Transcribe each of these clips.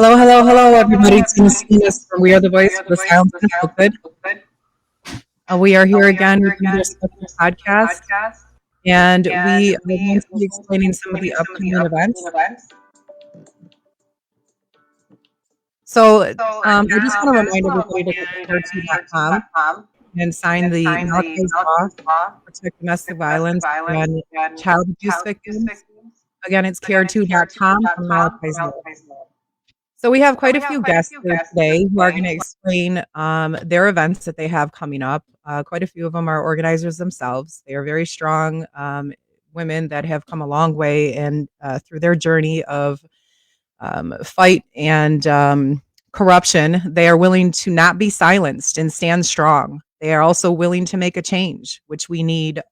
Hello, hello, hello, everybody. It's Venus from We Are the Voice for the Silence and Feel Good. We are here again with the Discussion Podcast, and we are going to be explaining some of the upcoming events. So, I just want to remind everybody to go to care2.com and sign the Malachi's Law to protect domestic violence and child abuse victims. Again, it's care2.com from Malachi's Law. So we have quite a few guests here today who are going to explain their events that they have coming up. Quite a few of them are organizers themselves. They are very strong women that have come a long way and through their journey of fight and corruption, they are willing to not be silenced and stand strong. They are also willing to make a change, which we need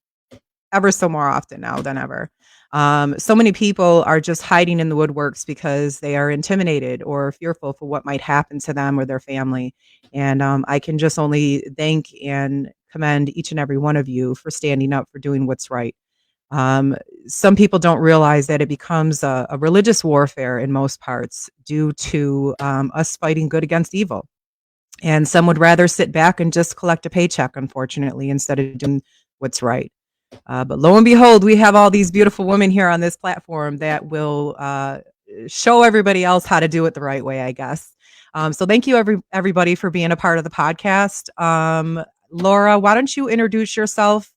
ever so more often now than ever. So many people are just hiding in the woodworks because they are intimidated or fearful for what might happen to them or their family. And I can just only thank and commend each and every one of you for standing up for doing what's right. Some people don't realize that it becomes a religious warfare in most parts due to us fighting good against evil. And some would rather sit back and just collect a paycheck, unfortunately, instead of doing what's right. But lo and behold, we have all these beautiful women here on this platform that will show everybody else how to do it the right way, I guess. So thank you, everybody, for being a part of the podcast. Laura, why don't you introduce yourself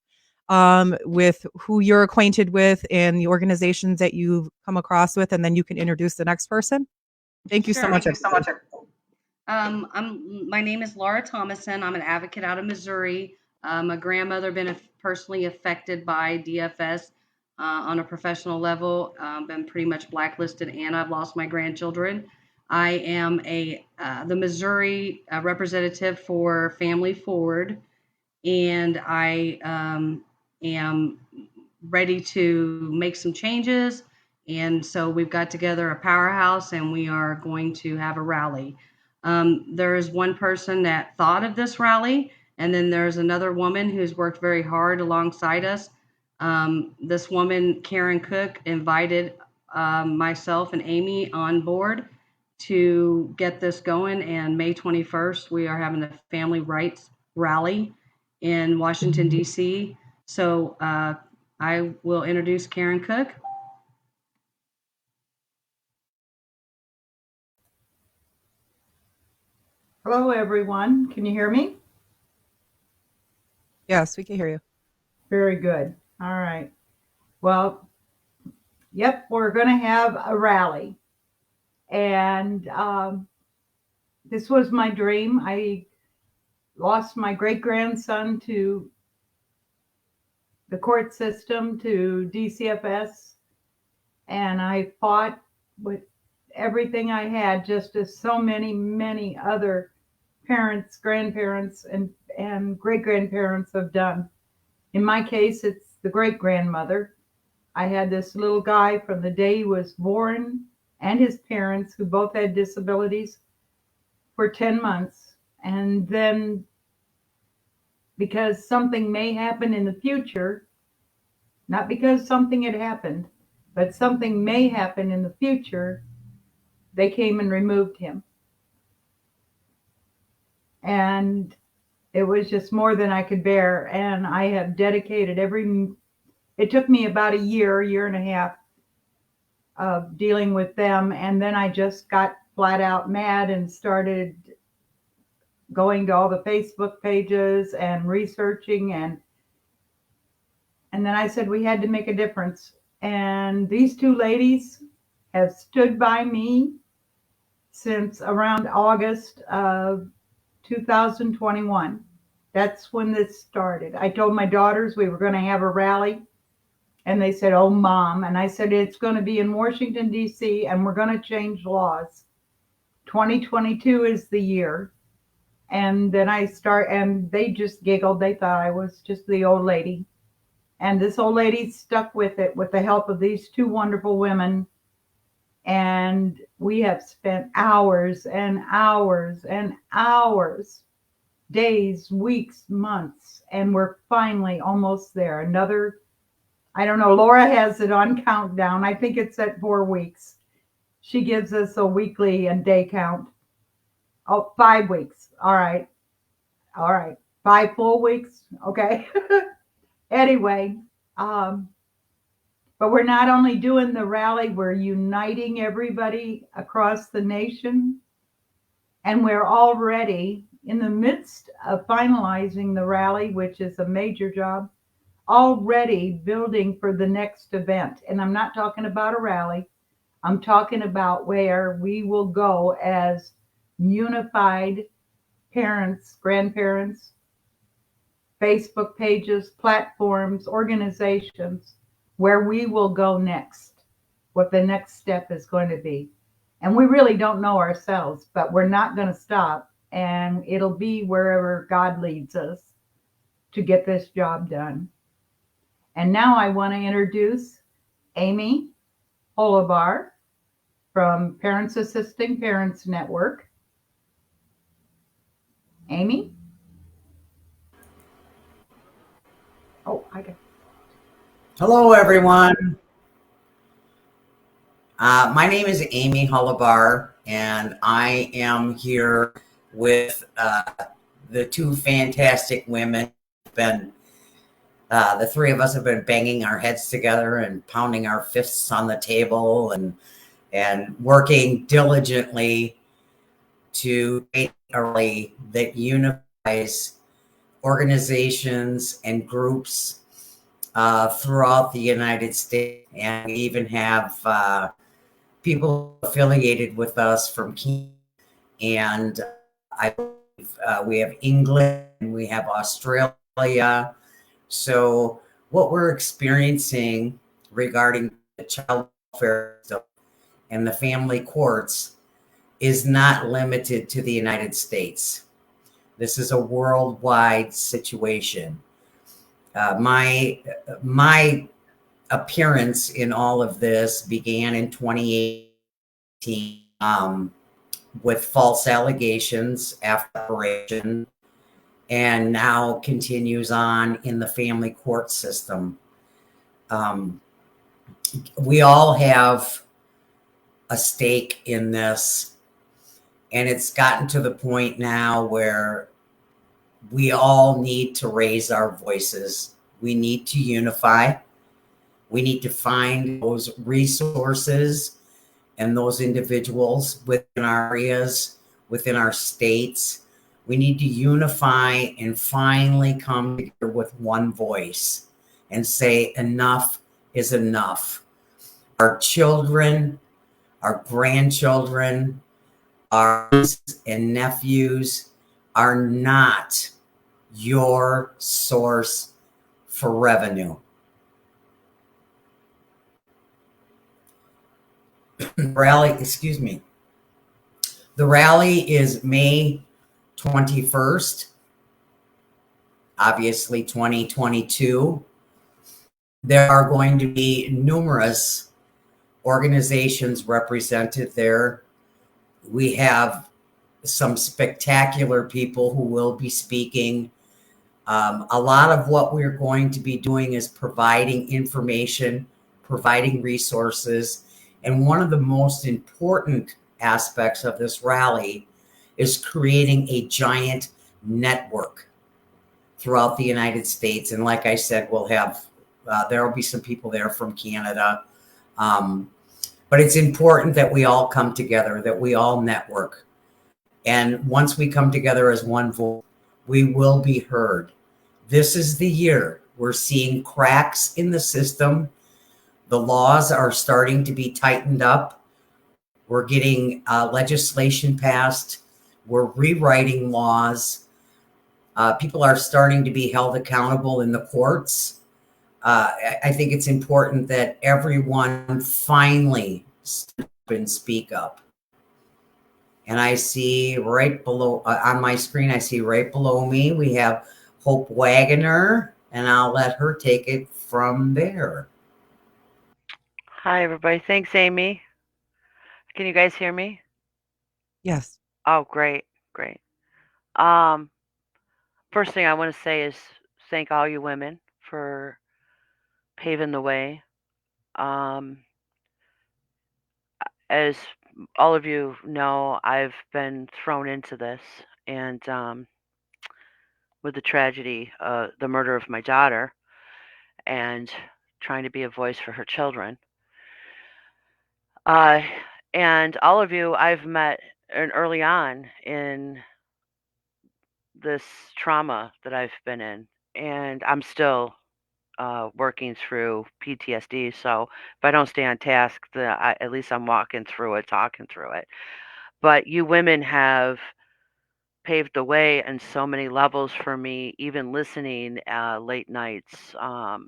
with who you're acquainted with and the organizations that you've come across with, and then you can introduce the next person. Thank you so much. My name is Laura Thomason. I'm an advocate out of Missouri. My grandmother been personally affected by DFS on a professional level. Been pretty much blacklisted, and I've lost my grandchildren. I am the Missouri representative for Family Forward, and I am ready to make some changes. And so we've got together a powerhouse, and we are going to have a rally. There is one person that thought of this rally. And then there's another woman who's worked very hard alongside us. This woman, Karen Cook, invited myself and Amy on board to get this going. And May 21st, we are having a family rights rally in Washington, D.C. So I will introduce Karen Cook. Hello, everyone. Can you hear me? Yes, we can hear you. Very good. All right. Well, yep, we're going to have a rally. And this was my dream. I lost my great-grandson to the court system, to DCFS, and I fought with everything I had, just as so many other parents, grandparents, and great-grandparents have done. In my case, it's the great-grandmother. I had this little guy from the day he was born, and his parents, who both had disabilities, for 10 months. And then, because something may happen in the future, not because something had happened, but something may happen in the future, they came and removed him. And it was just more than I could bear. And I have dedicated it took me about a year and a half of dealing with them. And then I just got flat out mad and started going to all the Facebook pages and researching. And then I said, we had to make a difference. And these two ladies have stood by me since around August of 2021. That's when this started. I told my daughters we were going to have a rally, and they said, "Oh, Mom." And I said, it's going to be in Washington, D.C., and we're going to change laws. 2022 is the year. And then and they just giggled. They thought I was just the old lady. And this old lady stuck with it with the help of these two wonderful women. And we have spent hours and hours and hours, days, weeks, months, and we're finally almost there. I don't know, Laura has it on countdown. I think it's at 4 weeks. She gives us a weekly and day count. Oh, 5 weeks. All right. All right. 5 full weeks. Okay. Anyway, um, but we're not only doing the rally, we're uniting everybody across the nation. And we're already in the midst of finalizing the rally, which is a major job, already building for the next event. And I'm not talking about a rally, I'm talking about where we will go as unified parents, grandparents, Facebook pages, platforms, organizations, where we will go next, what the next step is going to be. And we really don't know ourselves, but we're not going to stop. And it'll be wherever God leads us to get this job done. And now I want to introduce Amy Holabar from Parents Assisting Parents Network. Amy? Oh, I got. Hello, everyone. My name is Amy Holabar, and I am here with the two fantastic women. Been the three of us have been banging our heads together and pounding our fists on the table and working diligently to create a rally that unifies organizations and groups throughout the United States, and we even have people affiliated with us from Kenya, and I believe we have England, and we have Australia. So what we're experiencing regarding the child welfare system and the family courts is not limited to the United States. This is a worldwide situation. My appearance in all of this began in 2018 with false allegations after operation, and now continues on in the family court system. We all have a stake in this, and it's gotten to the point now where we all need to raise our voices. We need to unify. We need to find those resources and those individuals within our areas, within our states. We need to unify and finally come together with one voice and say enough is enough. Our children, our grandchildren, our nieces and nephews are not your source for revenue. Rally, excuse me. The rally is May 21st, obviously 2022. There are going to be numerous organizations represented there. We have some spectacular people who will be speaking. A lot of what we're going to be doing is providing information, providing resources. And one of the most important aspects of this rally is creating a giant network throughout the United States. And like I said, we'll have, there will be some people there from Canada. But it's important that we all come together, that we all network. And once we come together as one voice, we will be heard. This is the year. We're seeing cracks in the system. The laws are starting to be tightened up. We're getting legislation passed. We're rewriting laws. People are starting to be held accountable in the courts. I think it's important that everyone finally step and speak up. And I see right below on my screen, I see right below me, we have Hope Wagoner, and I'll let her take it from there. Hi, everybody. Thanks, Amy. Can you guys hear me? Yes. Oh, great, great. First thing I want to say is thank all you women for paving the way. as all of you know, I've been thrown into this, and with the tragedy, the murder of my daughter, and trying to be a voice for her children. Uh, and all of you I've met early on in this trauma that I've been in, and I'm still working through PTSD. So if I don't stay on task, at least I'm walking through it, talking through it. But you women have paved the way on so many levels for me, even listening late nights to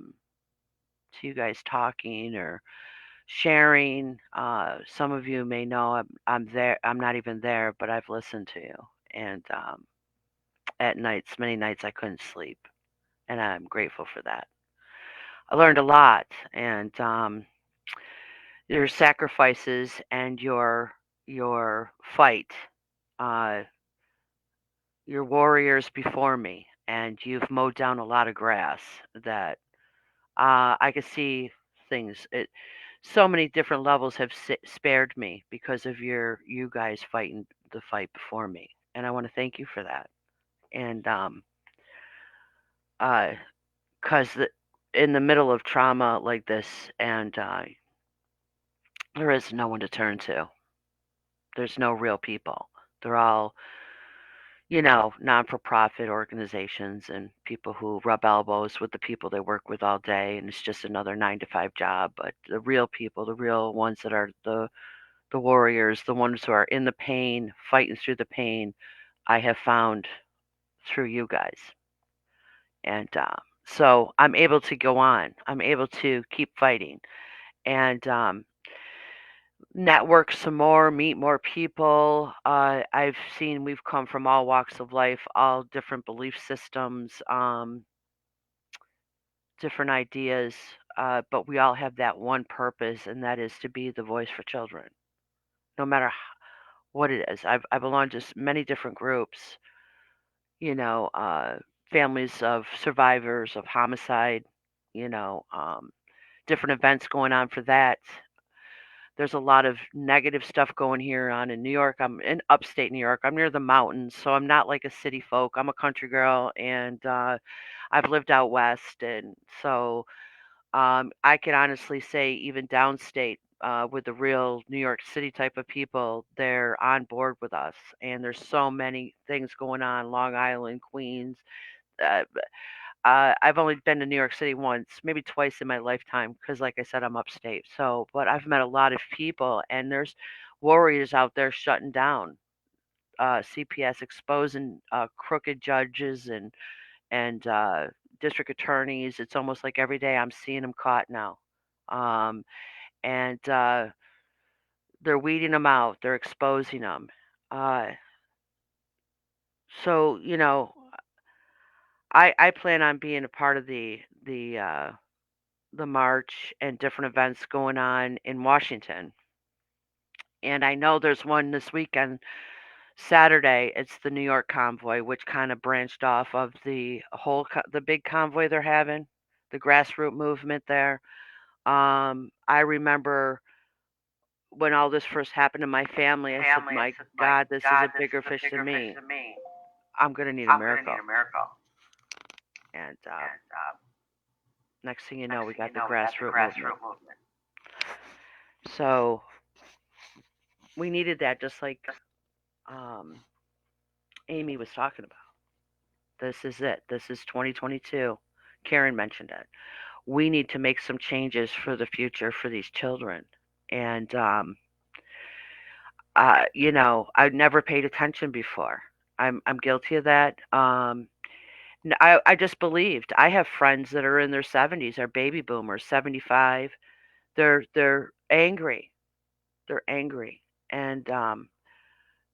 you guys talking or sharing. Some of you may know I'm there. I'm not even there, but I've listened to you. And at nights, many nights I couldn't sleep, and I'm grateful for that. I learned a lot, and your sacrifices and your fight. Uh, you're warriors before me, and you've mowed down a lot of grass that I could see things. So many different levels have spared me because of you guys fighting the fight before me, and I want to thank you for that. And because in the middle of trauma like this, and there is no one to turn to. There's no real people. They're all, non-for-profit organizations and people who rub elbows with the people they work with all day, and it's just another 9 to 5 job. But the real people, the real ones that are the warriors, the ones who are in the pain, fighting through the pain, I have found through you guys. And so I'm able to go on. I'm able to keep fighting and network some more, meet more people. I've seen we've come from all walks of life, all different belief systems, different ideas, but we all have that one purpose, and that is to be the voice for children, no matter what it is. I belong to many different groups, you know, uh, families of survivors of homicide, you know, different events going on for that. There's a lot of negative stuff going here on in New York. I'm in upstate New York. I'm near the mountains, so I'm not like a city folk. I'm a country girl, and I've lived out west, and so I can honestly say even downstate with the real New York City type of people, they're on board with us. And there's so many things going on, Long Island, Queens. Uh, I've only been to New York City once, maybe twice in my lifetime, because, like I said, I'm upstate. So, but I've met a lot of people, and there's warriors out there shutting down CPS, exposing crooked judges and district attorneys. It's almost like every day I'm seeing them caught now, and they're weeding them out. They're exposing them. Uh, so I plan on being a part of the march and different events going on in Washington. And I know there's one this weekend, Saturday. It's the New York convoy, which kind of branched off of the big convoy they're having, the grassroots movement there. I remember when all this first happened to my family, I said, "My God, this is a bigger fish than me. I'm gonna need a miracle." And next thing you know, we got the grassroots movement. So we needed that, just like um, Amy was talking about. This is it. This is 2022. Karen mentioned it. We need to make some changes for the future for these children. And I've never paid attention before. I'm guilty of that. I just believed. I have friends that are in their 70s, are baby boomers, 75. They're angry. They're angry, and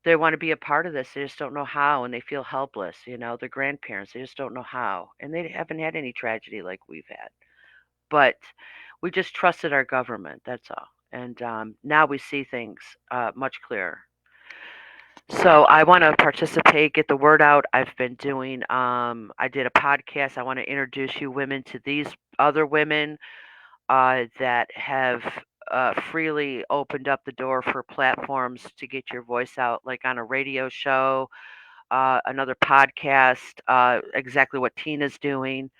they want to be a part of this. They just don't know how, and they feel helpless. Their grandparents. They just don't know how, and they haven't had any tragedy like we've had. But we just trusted our government. That's all. And now we see things much clearer. So I want to participate, get the word out. I've been doing. I did a podcast. I want to introduce you women to these other women that have freely opened up the door for platforms to get your voice out, like on a radio show, another podcast, exactly what Tina's doing.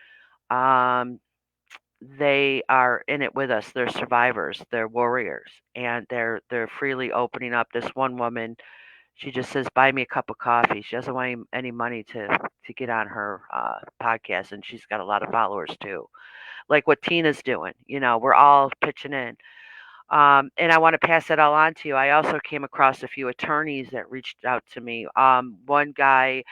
Um, they are in it with us. They're survivors. They're warriors, and they're freely opening up. This one woman, she just says, "Buy me a cup of coffee." She doesn't want any money to get on her podcast, and she's got a lot of followers too. Like what Tina's doing, we're all pitching in. And I want to pass that all on to you. I also came across a few attorneys that reached out to me. One guy,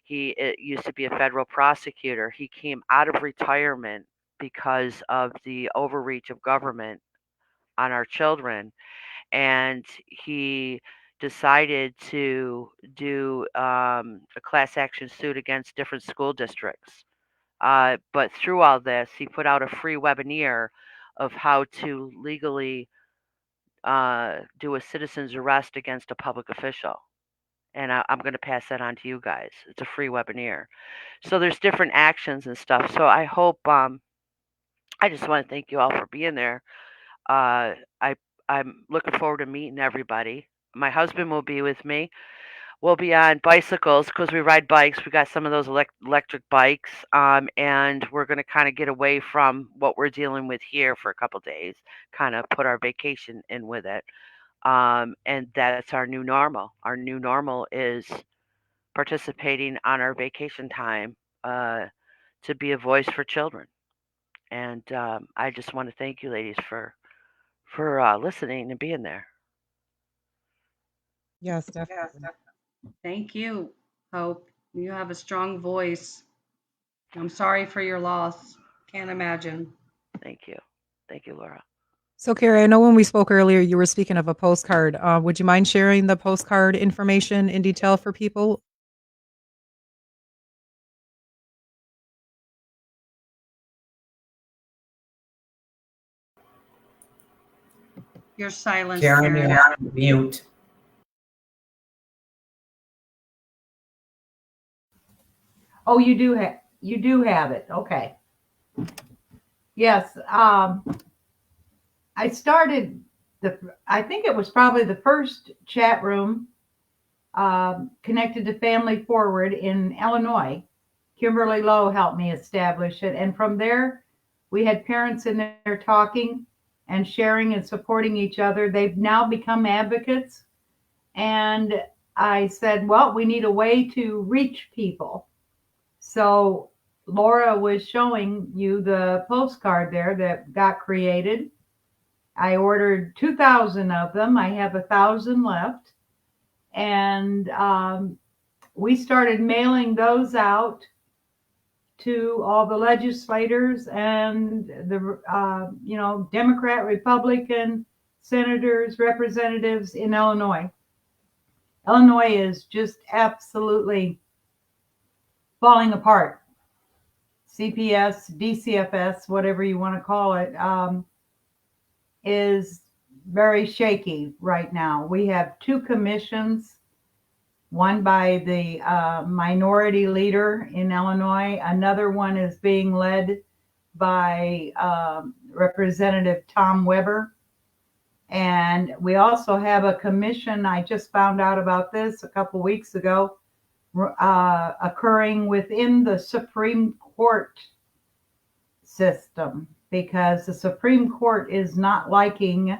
he used to be a federal prosecutor. He came out of retirement because of the overreach of government on our children, and he decided to do a class action suit against different school districts. But through all this, he put out a free webinar of how to legally do a citizen's arrest against a public official. And I'm going to pass that on to you guys. It's a free webinar. So there's different actions and stuff. So I hope, I just want to thank you all for being there. Uh, I, I'm looking forward to meeting everybody. My husband will be with me. We'll be on bicycles because we ride bikes. We got some of those electric bikes, and we're going to kind of get away from what we're dealing with here for a couple days, kind of put our vacation in with it. And that's our new normal. Our new normal is participating on our vacation time to be a voice for children. And I just want to thank you, ladies, for listening and being there. Yes, definitely. Thank you, Hope. You have a strong voice. I'm sorry for your loss. Can't imagine. Thank you, Laura. So, Carrie, I know when we spoke earlier, you were speaking of a postcard. Would you mind sharing the postcard information in detail for people? You're silenced, Karen, you Karen. have to mute. Oh, you do have it. Okay. Yes. I started I think it was probably the first chat room connected to Family Forward in Illinois. Kimberly Lowe helped me establish it. And from there, we had parents in there talking and sharing and supporting each other. They've now become advocates. And I said, well, we need a way to reach people. So Laura was showing you the postcard there that got created. I ordered 2,000 of them. I have 1,000 left. And we started mailing those out to all the legislators and the Democrat, Republican senators, representatives in Illinois. Illinois is just absolutely falling apart. CPS, DCFS, whatever you want to call it, is very shaky right now. We have two commissions, one by the minority leader in Illinois. Another one is being led by Representative Tom Weber. And we also have a commission, I just found out about this a couple weeks ago, occurring within the Supreme Court system, because the Supreme Court is not liking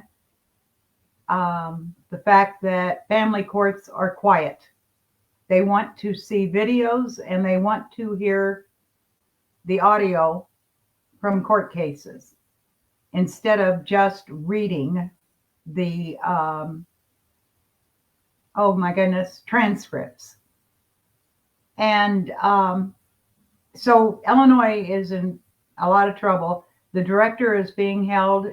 the fact that family courts are quiet. They want to see videos and they want to hear the audio from court cases instead of just reading the, transcripts. And so Illinois is in a lot of trouble. The director is being held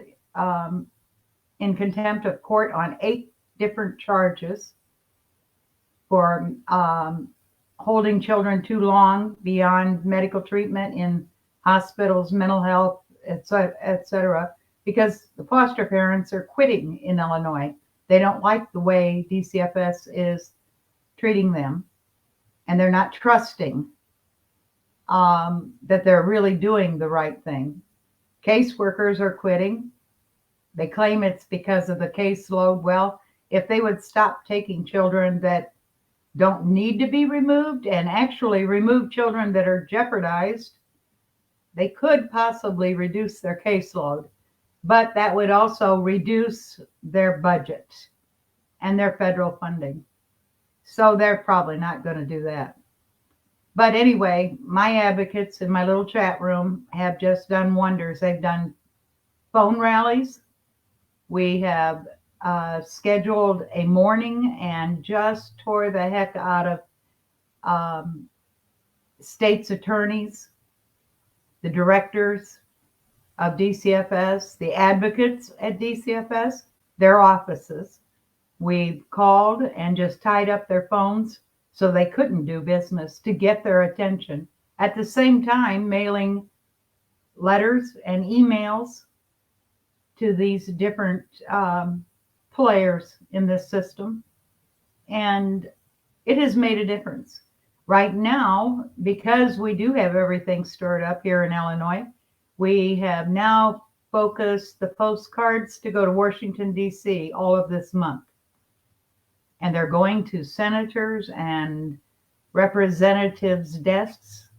in contempt of court on 8 different charges for holding children too long beyond medical treatment in hospitals, mental health, et cetera, because the foster parents are quitting in Illinois. They don't like the way DCFS is treating them, and they're not trusting that they're really doing the right thing. Caseworkers are quitting. They claim it's because of the caseload. Well, if they would stop taking children that don't need to be removed and actually remove children that are jeopardized, they could possibly reduce their caseload. But that would also reduce their budget and their federal funding. So they're probably not going to do that. But anyway, my advocates in my little chat room have just done wonders. They've done phone rallies. We have scheduled a morning and just tore the heck out of state's attorneys, the directors of DCFS, the advocates at DCFS, their offices. We called and just tied up their phones so they couldn't do business to get their attention. At the same time, mailing letters and emails to these different players in this system. And it has made a difference. Right now, because we do have everything stirred up here in Illinois, we have now focused the postcards to go to Washington, D.C. all of this month. And they're going to senators and representatives' desks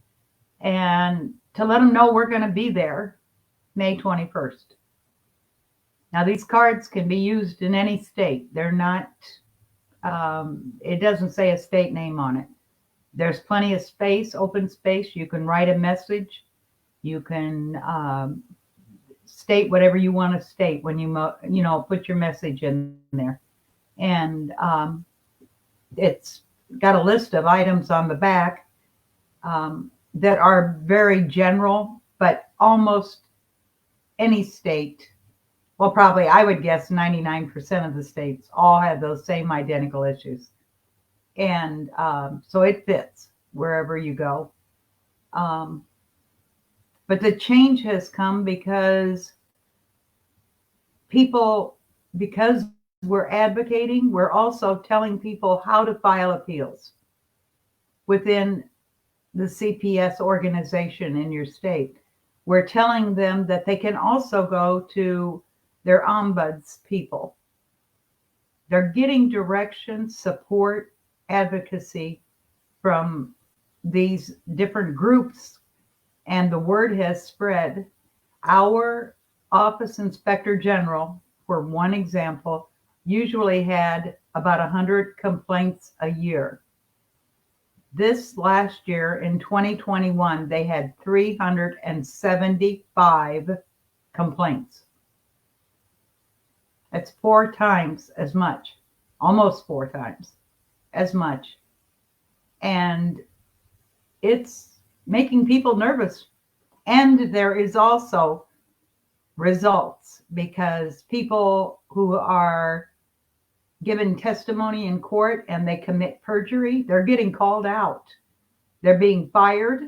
and to let them know we're going to be there May 21st. Now, these cards can be used in any state. They're not, it doesn't say a state name on it. There's plenty of space, open space. You can write a message. You can state whatever you want to state when you put your message in there. And it's got a list of items on the back that are very general, but almost any state, well, probably I would guess 99% of the states all have those same identical issues. And so it fits wherever you go. But the change has come because we're advocating, we're also telling people how to file appeals within the CPS organization in your state. We're telling them that they can also go to their ombuds people. They're getting direction, support, advocacy from these different groups, and the word has spread. Our Office Inspector General, for one example, usually had about 100 complaints a year. This last year in 2021, they had 375 complaints. That's 4 times as much, almost 4 times as much. And it's making people nervous. And there is also results, because people who are given testimony in court and they commit perjury, they're getting called out. They're being fired,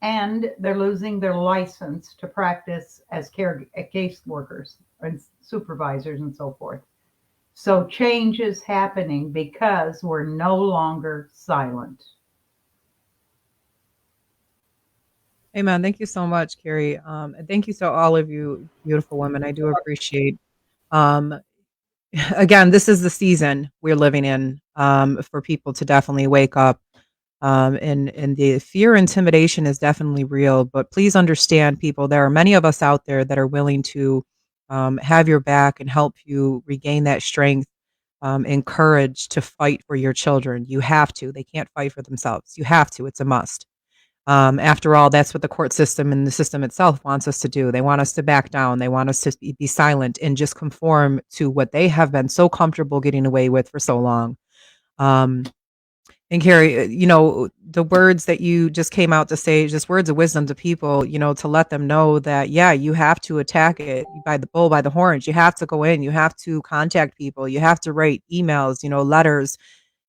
and they're losing their license to practice as case workers and supervisors and so forth. So change is happening because we're no longer silent. Amen. Thank you so much, Carrie. And thank you to all of you beautiful women. I do appreciate. Again, this is the season we're living in, for people to definitely wake up. And the fear, intimidation is definitely real. But please understand, people, there are many of us out there that are willing to have your back and help you regain that strength and courage to fight for your children. You have to. They can't fight for themselves. You have to. It's a must. After all, that's what the court system and the system itself wants us to do. They want us to back down. They want us to be silent and just conform to what they have been so comfortable getting away with for so long. And Carrie, the words that you just came out to say, just words of wisdom to people, to let them know that, yeah, you have to attack it by the bull, by the horns. You have to go in. You have to contact people. You have to write emails, letters.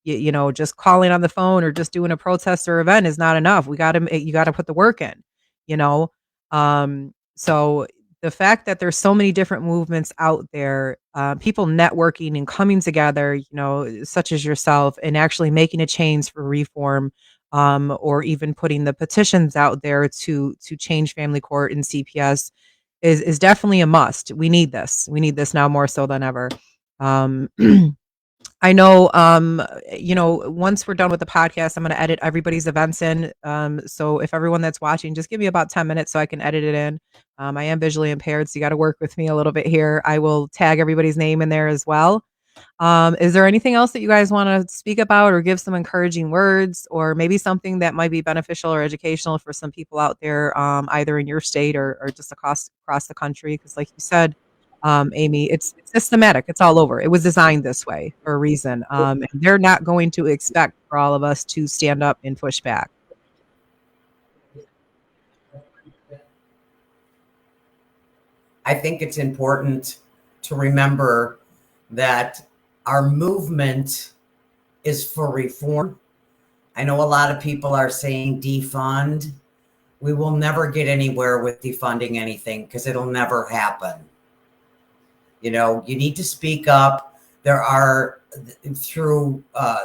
Just calling on the phone or just doing a protest or event is not enough. You got to put the work in, so the fact that there's so many different movements out there, people networking and coming together, such as yourself, and actually making a change for reform, or even putting the petitions out there to change family court and CPS, is definitely a must. We need this. We need this now more so than ever. Um, I know, once we're done with the podcast, I'm going to edit everybody's events in. So if everyone that's watching, just give me about 10 minutes so I can edit it in. I am visually impaired, so you got to work with me a little bit here. I will tag everybody's name in there as well. Is there anything else that you guys want to speak about or give some encouraging words or maybe something that might be beneficial or educational for some people out there, either in your state or just across the country? Because like you said, Amy, it's systematic. It's all over. It was designed this way for a reason. And they're not going to expect for all of us to stand up and push back. I think it's important to remember that our movement is for reform. I know a lot of people are saying defund. We will never get anywhere with defunding anything because it'll never happen. You know, you need to speak up. There are, through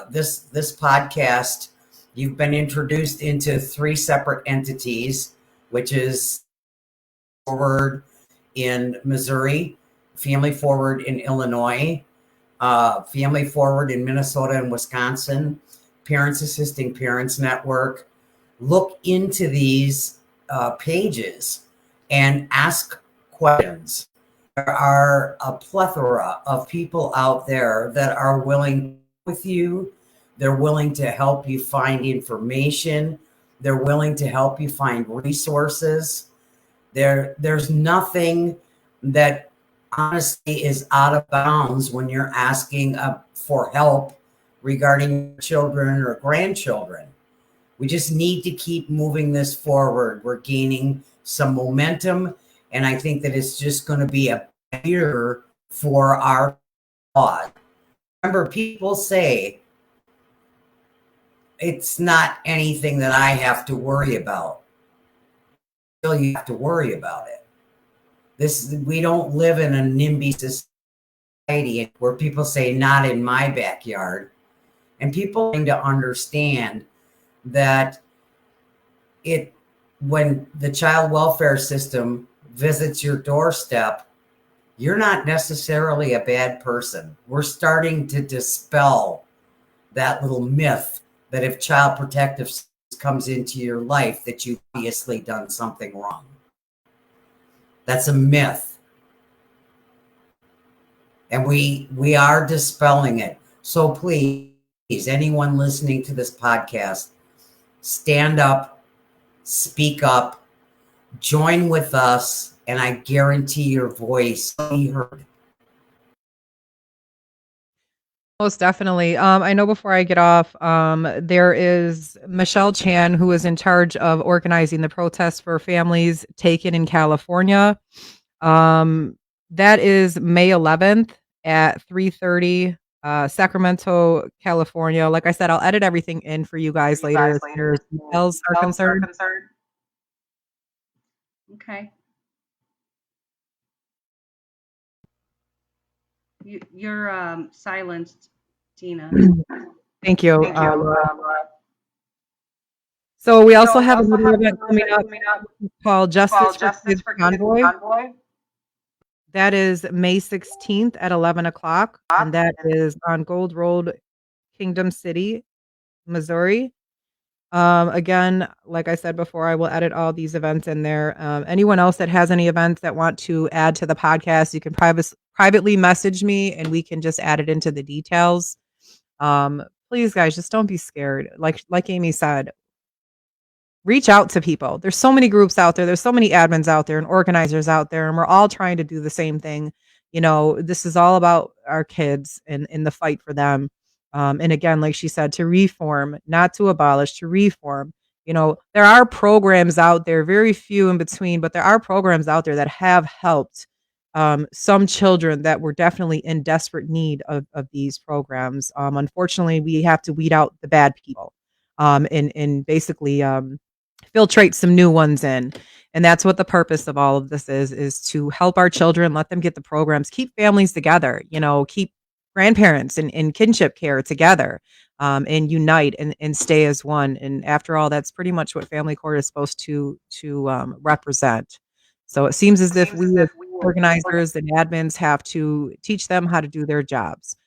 this podcast, you've been introduced into 3 separate entities, which is Forward in Missouri, Family Forward in Illinois, Family Forward in Minnesota and Wisconsin, Parents Assisting Parents Network. Look into these pages and ask questions. There are a plethora of people out there that are willing with you. They're willing to help you find information. They're willing to help you find resources. There's nothing that honestly is out of bounds when you're asking for help regarding children or grandchildren. We just need to keep moving this forward. We're gaining some momentum, and I think that it's just going to be a year for our cause. Remember, people say it's not anything that I have to worry about. Still, you have to worry about it. We don't live in a NIMBY society where people say, not in my backyard. And people need to understand that when the child welfare system visits your doorstep, you're not necessarily a bad person. We're starting to dispel that little myth that if Child Protective comes into your life, that you've obviously done something wrong. That's a myth. And we are dispelling it. So please, anyone listening to this podcast, stand up, speak up, join with us, and I guarantee your voice will be heard. Most definitely. I know before I get off, there is Michelle Chan, who is in charge of organizing the protest for families taken in California. That is May 11th at 3:30, Sacramento, California. Like I said, I'll edit everything in for you guys later as far as details are concerned. Okay. You're silenced, Tina. Thank you. So we also have another event coming up called Justice for Kids Convoy. That is May 16th at 11 o'clock, and that is on Gold Road, Kingdom City, Missouri. Again, like I said before, I will edit all these events in there. Anyone else that has any events that want to add to the podcast, you can privately message me and we can just add it into the details. Please, guys, just don't be scared. Like Amy said, reach out to people. There's so many groups out there. There's so many admins out there and organizers out there, and we're all trying to do the same thing. You know, this is all about our kids and in the fight for them. And again, like she said, to reform, not to abolish, to reform. You know, there are programs out there, very few in between, but there are programs out there that have helped some children that were definitely in desperate need of these programs. Unfortunately, we have to weed out the bad people and basically filtrate some new ones in. And that's what the purpose of all of this is to help our children, let them get the programs, keep families together, you know, keep grandparents and kinship care together, and unite and stay as one. And after all, that's pretty much what family court is supposed to represent. So it seems as if we as organizers and admins have to teach them how to do their jobs.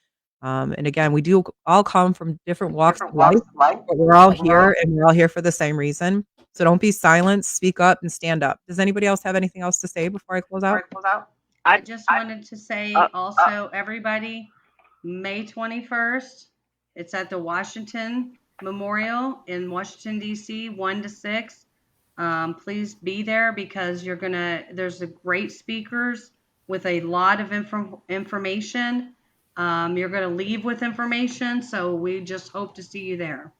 And again, we do all come from different walks of life, but we're all here and we're all here for the same reason. So don't be silent, speak up and stand up. Does anybody else have anything else to say before I close out? I just wanted to say also, everybody, May 21st, it's at the Washington Memorial in Washington, D.C., 1 to 6. Please be there because there's a great speakers with a lot of information. You're going to leave with information, so we just hope to see you there.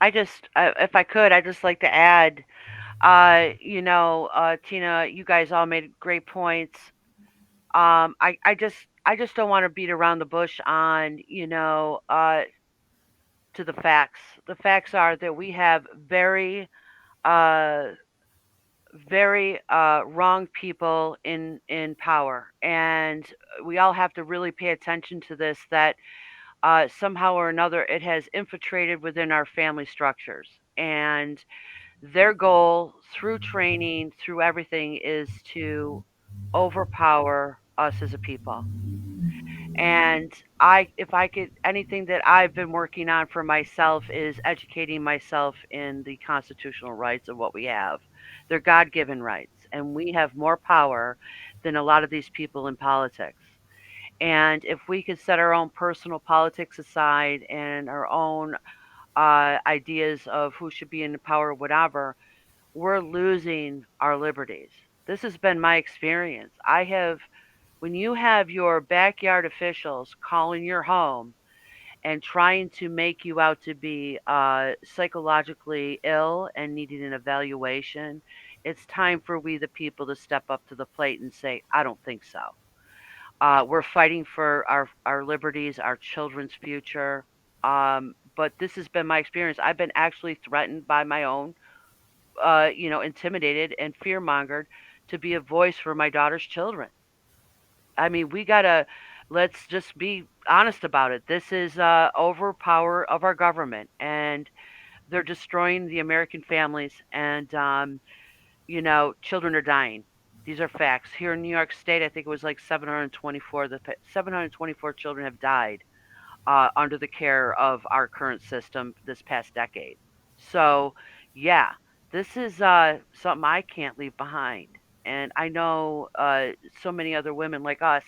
If I could, I'd just like to add, Tina, you guys all made great points. I just don't want to beat around the bush on, to the facts. The facts are that we have uh, very wrong people in power, and we all have to really pay attention to this. That somehow or another, it has infiltrated within our family structures, and their goal through training, through everything, is to overpower us as a people. And if I could, anything that I've been working on for myself is educating myself in the constitutional rights of what we have. They're God given rights, and we have more power than a lot of these people in politics. And if we could set our own personal politics aside and our own ideas of who should be in power or whatever, we're losing our liberties. This has been my experience. When you have your backyard officials calling your home and trying to make you out to be psychologically ill and needing an evaluation, it's time for we, the people, to step up to the plate and say, I don't think so. We're fighting for our liberties, our children's future. But this has been my experience. I've been actually threatened by my own, intimidated and fear mongered to be a voice for my daughter's children. I mean, let's just be honest about it. This is overpower of our government, and they're destroying the American families, and children are dying. These are facts. Here in New York State, I think it was like 724. 724 children have died under the care of our current system this past decade. So, yeah, this is something I can't leave behind. And I know so many other women like us.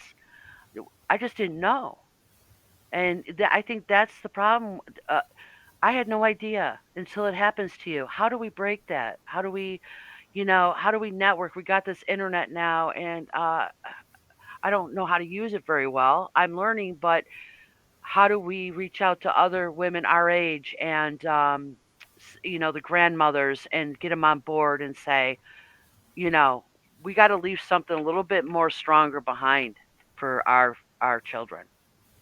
I just didn't know, and I think that's the problem. I had no idea until it happens to you. How do we break that? How do we network? We got this internet now, and I don't know how to use it very well. I'm learning, but how do we reach out to other women our age and the grandmothers and get them on board and say, we got to leave something a little bit more stronger behind for our children.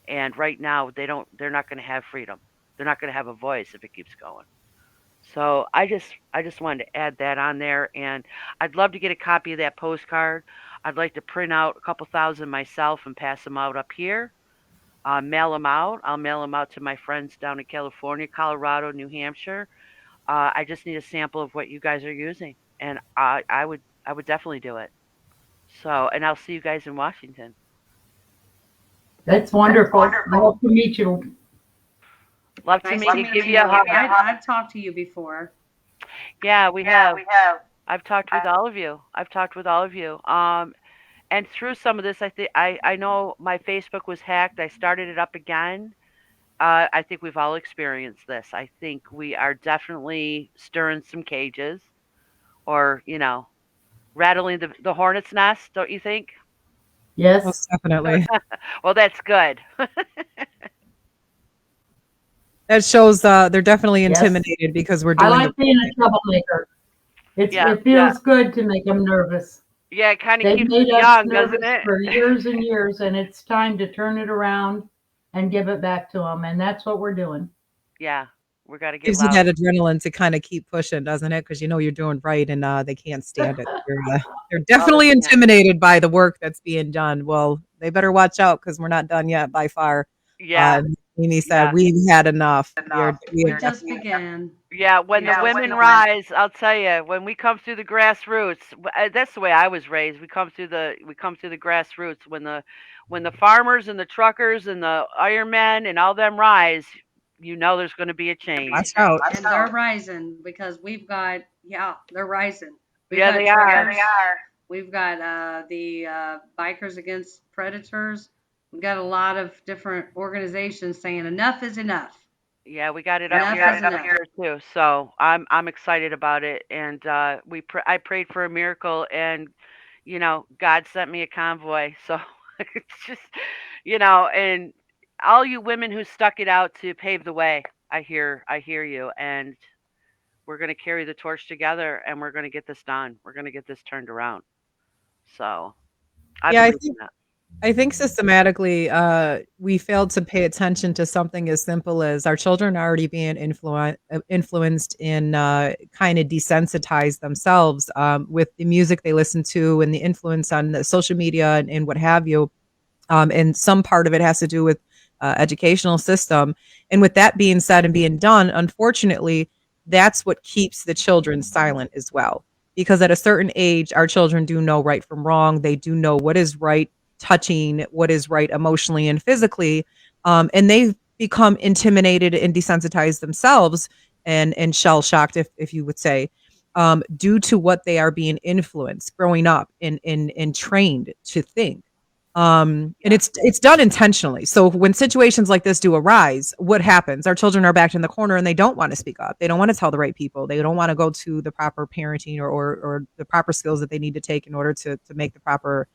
And right now they're not going to have freedom. They're not going to have a voice if it keeps going. So I just wanted to add that on there, and I'd love to get a copy of that postcard. I'd like to print out a couple thousand myself and pass them out up here. Mail them out. I'll mail them out to my friends down in California, Colorado, New Hampshire. I just need a sample of what you guys are using, and I would definitely do it. So, and I'll see you guys in Washington. That's wonderful. I hope to meet you. Love to Nice meet to you. meet Give you. you a hug. I've talked to you before. Yeah, we have. I've talked with all of you. And through some of this, I know my Facebook was hacked. I started it up again. I think we've all experienced this. I think we are definitely stirring some cages, or rattling the hornet's nest. Don't you think? Yes. Most definitely. Well, that's good. That shows they're definitely Yes. intimidated because we're I doing like being a troublemaker. Yeah, It feels good to make them nervous. Yeah, it kind of They've keeps us made us young, nervous doesn't it? for years and years, and it's time to turn it around and give it back to them. And that's what we're doing. Yeah, we got to get gives you loud. that adrenaline to kind of keep pushing, doesn't it? Because you're doing right, and they can't stand it. They're definitely can't. intimidated by the work that's being done. Well, they better watch out because we're not done yet by far. Yeah. Amy said, Yeah. we've had enough. We We have just definitely began. Yeah, when the women rise, I'll tell you, when we come through the grassroots, that's the way I was raised. We come through the grassroots when the farmers and the truckers and the Ironmen and all them rise, there's going to be a change. watch out. And they're rising because they're rising. We've Yeah, got they are. truckers. We've got the Bikers Against Predators. We've got a lot of different organizations saying enough is enough. Yeah, we got it Enough up is enough. here too. So I'm excited about it, and I prayed for a miracle, and God sent me a convoy. So it's just and all you women who stuck it out to pave the way, I hear you, and we're gonna carry the torch together, and we're gonna get this done. We're gonna get this turned around. So I Yeah, believe in that. I think systematically, we failed to pay attention to something as simple as our children already being influenced and kind of desensitized themselves with the music they listen to and the influence on the social media and what have you. And some part of it has to do with educational system. And with that being said and being done, unfortunately, that's what keeps the children silent as well. Because at a certain age, our children do know right from wrong. They do know what is right, touching what is right emotionally and physically. And they've become intimidated and desensitized themselves and shell shocked, if you would say, due to what they are being influenced growing up and trained to think. And it's done intentionally. So when situations like this do arise, what happens? Our children are backed in the corner and they don't want to speak up. They don't want to tell the right people. They don't want to go to the proper parenting or the proper skills that they need to take in order to make the proper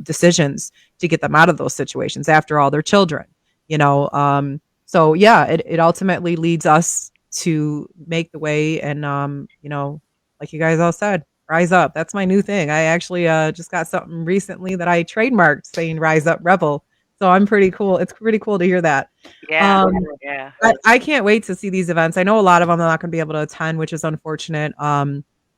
decisions to get them out of those situations. After all, they're children, you know. So yeah, it ultimately leads us to make the way and like you guys all said, rise up. That's my new thing. I actually just got something recently that I trademarked saying rise up rebel. So I'm pretty cool. It's pretty cool to hear that. Yeah, Um, yeah. I can't wait to see these events. I know a lot of them are not going to be able to attend, which is unfortunate.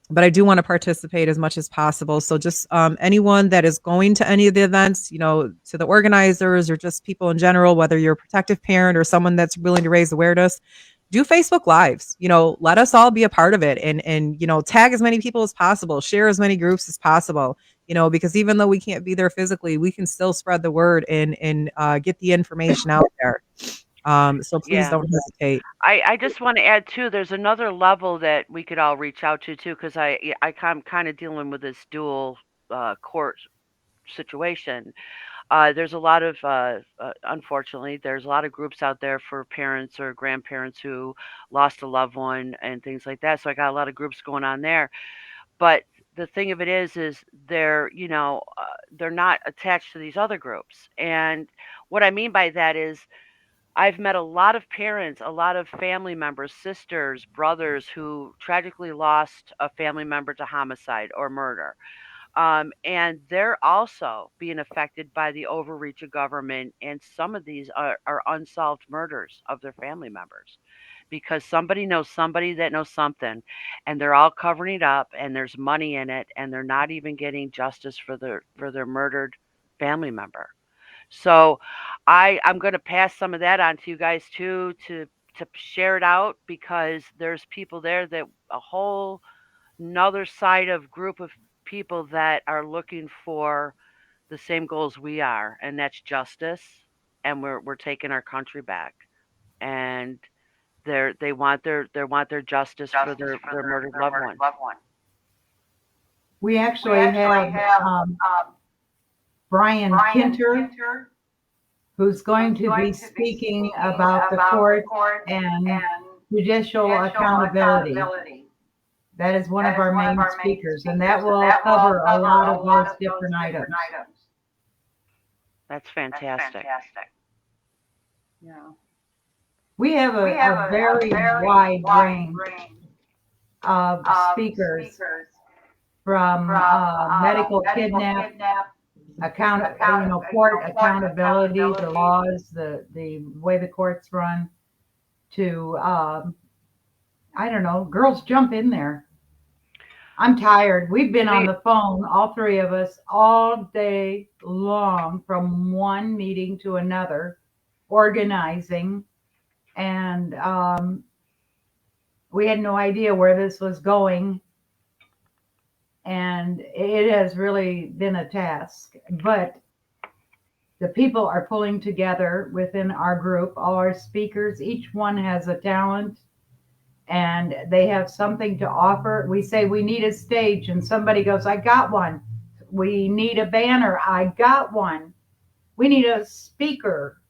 But I do want to participate as much as possible. So just anyone that is going to any of the events, to the organizers or just people in general, whether you're a protective parent or someone that's willing to raise awareness, do Facebook lives, let us all be a part of it and tag as many people as possible, share as many groups as possible, because even though we can't be there physically, we can still spread the word and get the information out there. So please Yeah. don't hesitate. I just want to add too. There's another level that we could all reach out to too, because I'm kind of dealing with this dual court situation. There's a lot of unfortunately, there's a lot of groups out there for parents or grandparents who lost a loved one and things like that. So I got a lot of groups going on there. But the thing of it is they're not attached to these other groups. And what I mean by that is I've met a lot of parents, a lot of family members, sisters, brothers who tragically lost a family member to homicide or murder. And they're also being affected by the overreach of government. And some of these are unsolved murders of their family members because somebody knows somebody that knows something, and they're all covering it up, and there's money in it, and they're not even getting justice for their murdered family member. So I'm going to pass some of that on to you guys too to share it out because there's people there that a whole another side of group of people that are looking for the same goals we are, and that's justice, and we're taking our country back, and they want their justice for their murdered loved one. We actually have Brian Kinter, who's going to be speaking about the court and judicial accountability. That is one of our main speakers, and that will cover a lot of those different items. That's fantastic. Yeah. We have a very wide range of speakers from medical kidnap, court accountability, the laws, the way the courts run, to I don't know, girls jump in there. I'm tired. We've been on the phone, all three of us, all day long from one meeting to another. organizing, and we had no idea where this was going, and it has really been a task. But the people are pulling together within our group, all our speakers. Each one has a talent and they have something to offer. We say we need a stage, and somebody goes, I got one. We need a banner. I got one. We need a speaker.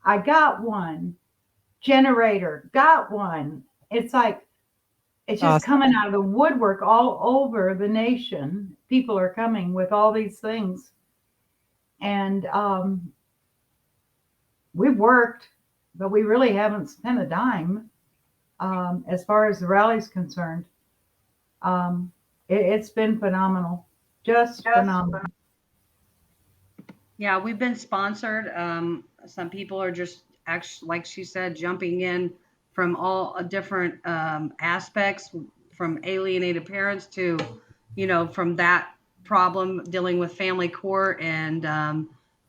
I got one. Generator. Got one. It's like, it's just Awesome. coming out of the woodwork all over the nation. People are coming with all these things. And we've worked, but we really haven't spent a dime as far as the rally's concerned. It's been phenomenal, just phenomenal. Yeah, we've been sponsored. Some people are just actually, like she said, jumping in from all different aspects, from alienated parents to, from that problem dealing with family court and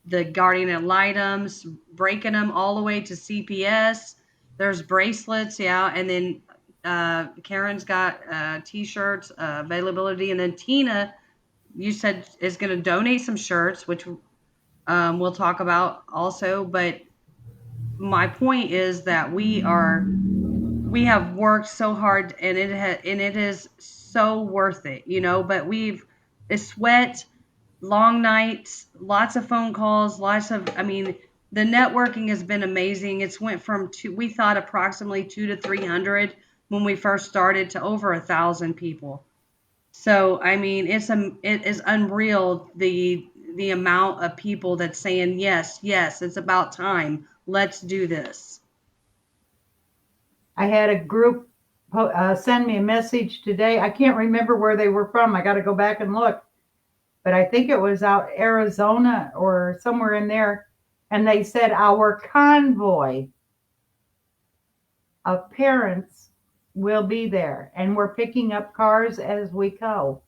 the guardian ad litems, breaking them all the way to CPS. There's bracelets, yeah, and then Karen's got T-shirts availability, and then Tina, you said, is going to donate some shirts, which we'll talk about also. But my point is that we have worked so hard, and it is so worth it, but it's sweat, long nights, lots of phone calls, the networking has been amazing. It's went from we thought approximately 200 to 300 when we first started to over 1,000 people. So it is unreal, the amount of people that's saying yes, it's about time. Let's do this. I had a group send me a message today. I can't remember where they were from. I got to go back and look, but I think it was out Arizona or somewhere in there. And they said our convoy of parents will be there, and we're picking up cars as we go.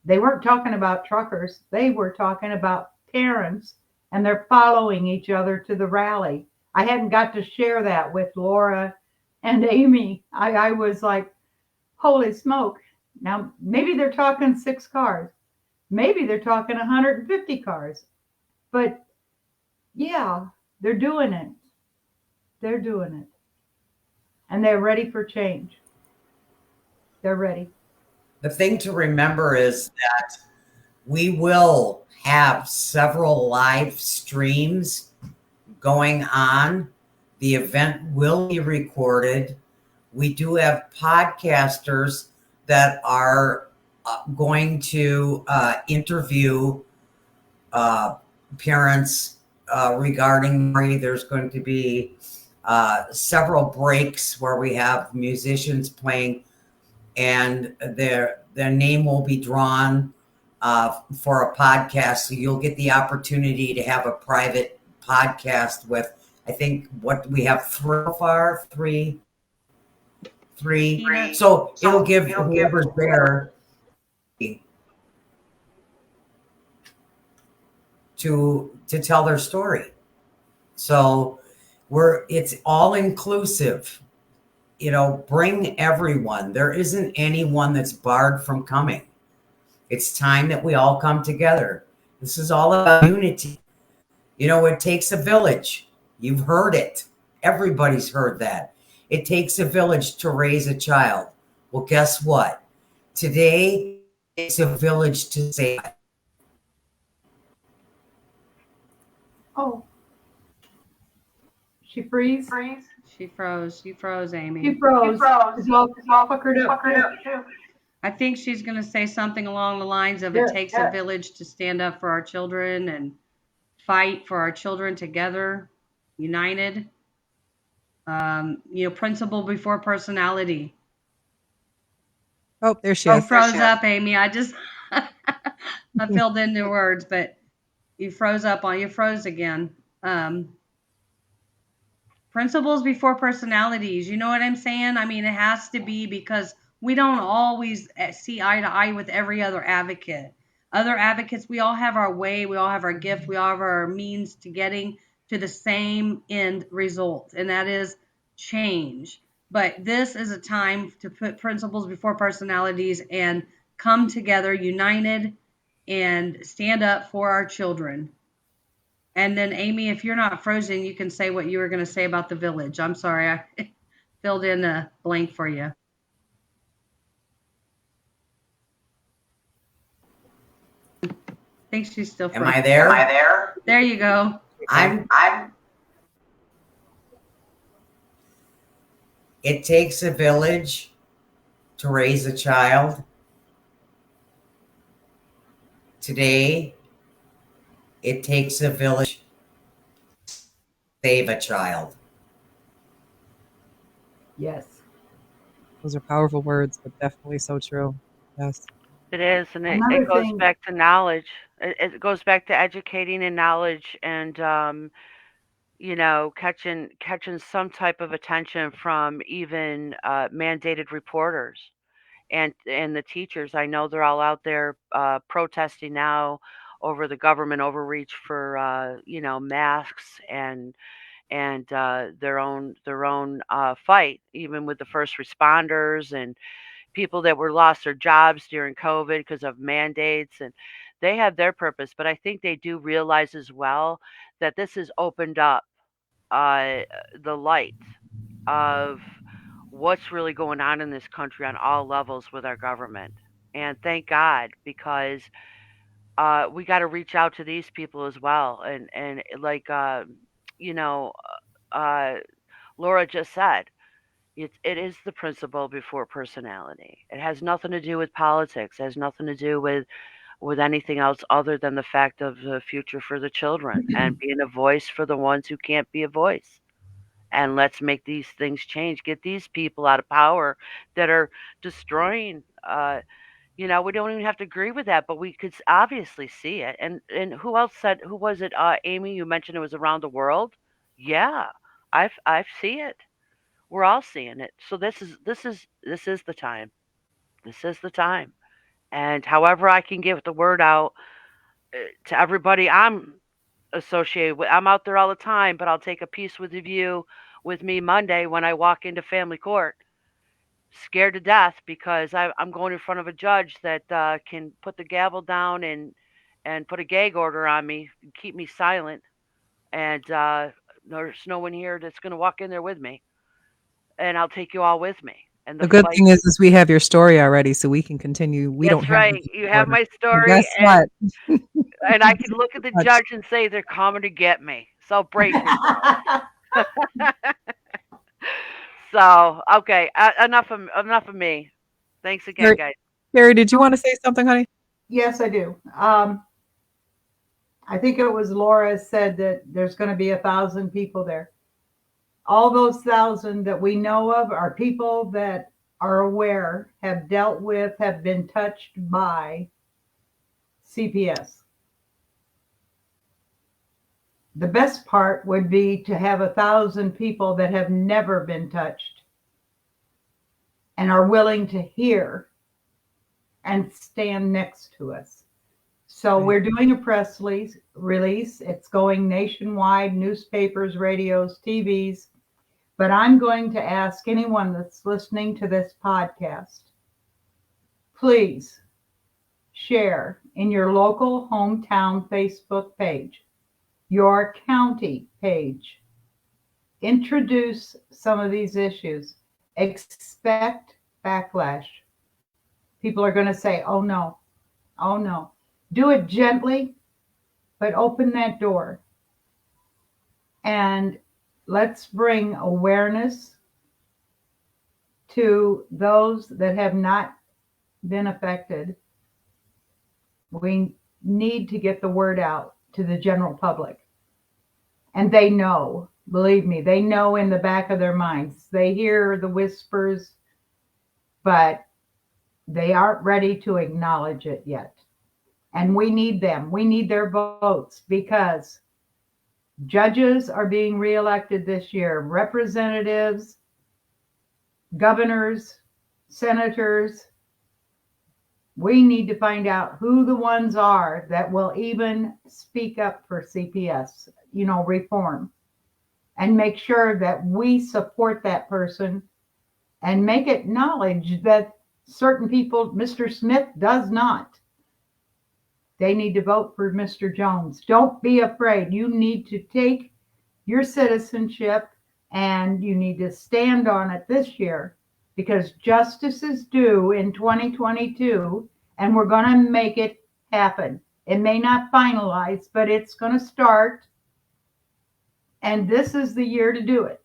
They weren't talking about truckers. They were talking about parents, and they're following each other to the rally. I hadn't got to share that with Laura and Amy. I was like, holy smoke. Now, maybe they're talking 6 cars. Maybe they're talking 150 cars. But yeah, they're doing it. They're doing it. And they're ready for change. They're ready. The thing to remember is that we will have several live streams going on. The event will be recorded. We do have podcasters that are going to interview parents regarding Maury. There's going to be several breaks where we have musicians playing, and their name will be drawn for a podcast. So you'll get the opportunity to have a private podcast with, I think, what we have so far, three. So it'll give whoever's there to tell their story. So it's all inclusive. Bring everyone. There isn't anyone that's barred from coming. It's time that we all come together. This is all about unity. It takes a village. You've heard it. Everybody's heard that. It takes a village to raise a child. Well, guess what? Today, it's a village to save. Oh. She freeze? She froze. You froze, Amy. She froze. It's all puckered up too. I think she's going to say something along the lines of, it takes a village to stand up for our children and fight for our children together, united. Principle before personality. Oh, there she is. You froze up, Amy. I filled in the words, but you froze again. Principles before personalities. You know what I'm saying? It has to be, because we don't always see eye to eye with every other advocate. Other advocates, we all have our way, we all have our gift, we all have our means to getting to the same end result, and that is change. But this is a time to put principles before personalities and come together united and stand up for our children. And then, Amy, if you're not frozen, you can say what you were going to say about the village. I'm sorry, I filled in a blank for you. I think she's still frozen. Am I there? There you go. It takes a village to raise a child. Today, it takes a village to save a child. Yes. Those are powerful words, but definitely so true. Yes. It is, and Another it goes thing- back to knowledge. It goes back to educating and knowledge, and catching some type of attention from even mandated reporters and the teachers. I know they're all out there protesting now over the government overreach for masks and their own fight, even with the first responders and people that were lost their jobs during COVID because of mandates, and they have their purpose. But I think they do realize as well that this has opened up uh, the light of what's really going on in this country on all levels with our government. And thank God, because we got to reach out to these people as well. And like you know, uh, Laura just said, it is the principle before personality. It has nothing to do with politics. It has nothing to do with anything else other than the fact of the future for the children and being a voice for the ones who can't be a voice. And let's make these things change. Get these people out of power that are destroying. We don't even have to agree with that, but we could obviously see it. And who else said? Who was it? Amy, you mentioned it was around the world. Yeah, I've see it. We're all seeing it. So this is the time. This is the time. And however I can get the word out to everybody I'm associated with. I'm out there all the time, but I'll take a piece with me Monday when I walk into family court, scared to death because I'm going in front of a judge that can put the gavel down and put a gag order on me, keep me silent, and there's no one here that's going to walk in there with me, and I'll take you all with me. And The good thing is we have your story already, so we can continue. We don't That's have right. You have my story, guess what? and I can look at the judge and say they're coming to get me. So brace yourself. So okay, enough of me. Thanks again, guys. Carrie, did you want to say something, honey? Yes, I do. I think it was Laura said that there's going to be 1,000 people there. All those 1,000 that we know of are people that are aware, have dealt with, have been touched by CPS. The best part would be to have 1,000 people that have never been touched and are willing to hear and stand next to us. So we're doing a press release. It's going nationwide, newspapers, radios, TVs. But I'm going to ask anyone that's listening to this podcast, please share in your local hometown Facebook page, your county page. Introduce some of these issues. Expect backlash. People are going to say, oh no, oh no. Do it gently, but open that door. And let's bring awareness to those that have not been affected. We need to get the word out to the general public. And they know, believe me, they know in the back of their minds. They hear the whispers, but they aren't ready to acknowledge it yet. And we need them. We need their votes because judges are being reelected this year. Representatives, governors, senators. We need to find out who the ones are that will even speak up for CPS. reform, and make sure that we support that person and make it knowledge that certain people, Mr. Smith does not. They need to vote for Mr. Jones. Don't be afraid. You need to take your citizenship and you need to stand on it this year, because justice is due in 2022 and we're going to make it happen. It may not finalize, but it's going to start. And this is the year to do it.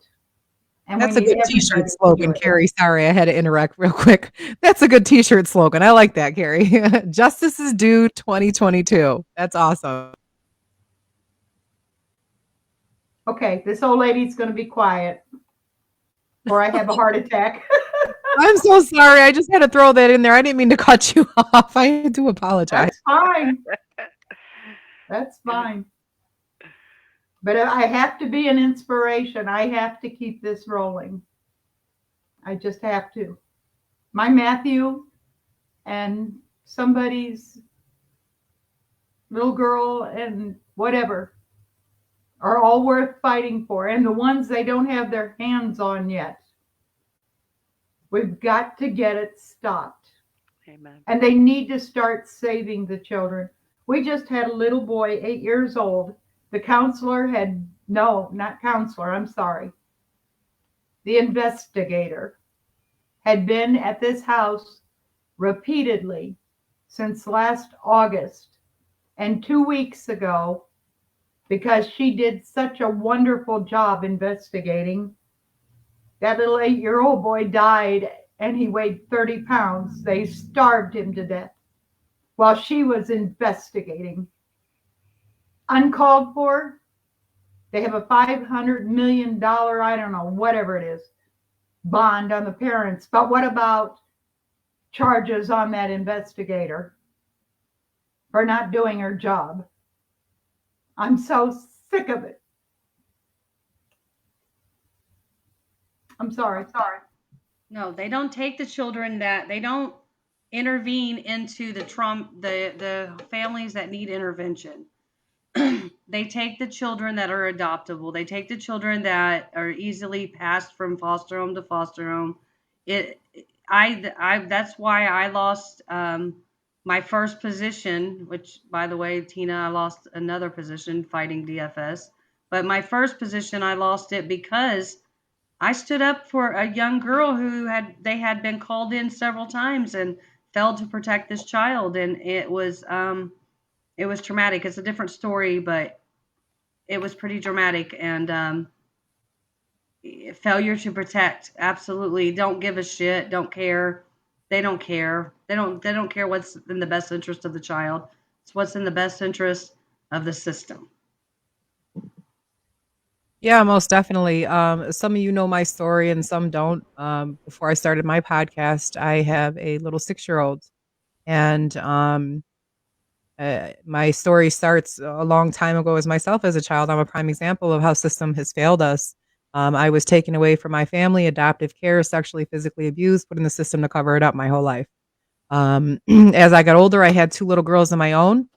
And That's we a need good t-shirt everybody to slogan, do it. Carrie. Sorry, I had to interrupt real quick. That's a good t-shirt slogan. I like that, Carrie. Justice is due 2022. That's awesome. Okay, this old lady's going to be quiet or I have a heart attack. I'm so sorry. I just had to throw that in there. I didn't mean to cut you off. I do apologize. That's fine. That's fine. But I have to be an inspiration. I have to keep this rolling. I just have to. My Matthew and somebody's little girl and whatever are all worth fighting for. And the ones they don't have their hands on yet. We've got to get it stopped. Amen. And they need to start saving the children. We just had a little boy, 8 years old. The counselor had, no, not counselor, I'm sorry. The investigator had been at this house repeatedly since last August. And 2 weeks ago, because she did such a wonderful job investigating, that little 8-year-old boy died and he weighed 30 pounds. They starved him to death while she was investigating. Uncalled for. They have a $500 million, I don't know, whatever it is, bond on the parents. But what about charges on that investigator for not doing her job? I'm so sick of it. I'm sorry. No, they don't take the children they don't intervene into the families that need intervention. They take the children that are adoptable. They take the children that are easily passed from foster home to foster home. That's why I lost my first position, which, by the way, Tina, I lost another position fighting DFS. But my first position, I lost it because I stood up for a young girl who had been called in several times and failed to protect this child, and it was traumatic. It's a different story, but it was pretty dramatic, and failure to protect. Absolutely, don't give a shit. Don't care. They don't care. They don't care what's in the best interest of the child. It's what's in the best interest of the system. Yeah, most definitely. Some of you know my story and some don't. Before I started my podcast, I have a little 6-year-old, and my story starts a long time ago as myself as a child. I'm a prime example of how system has failed us. I was taken away from my family, adoptive care, sexually, physically abused, put in the system to cover it up my whole life. As I got older, I had 2 little girls of my own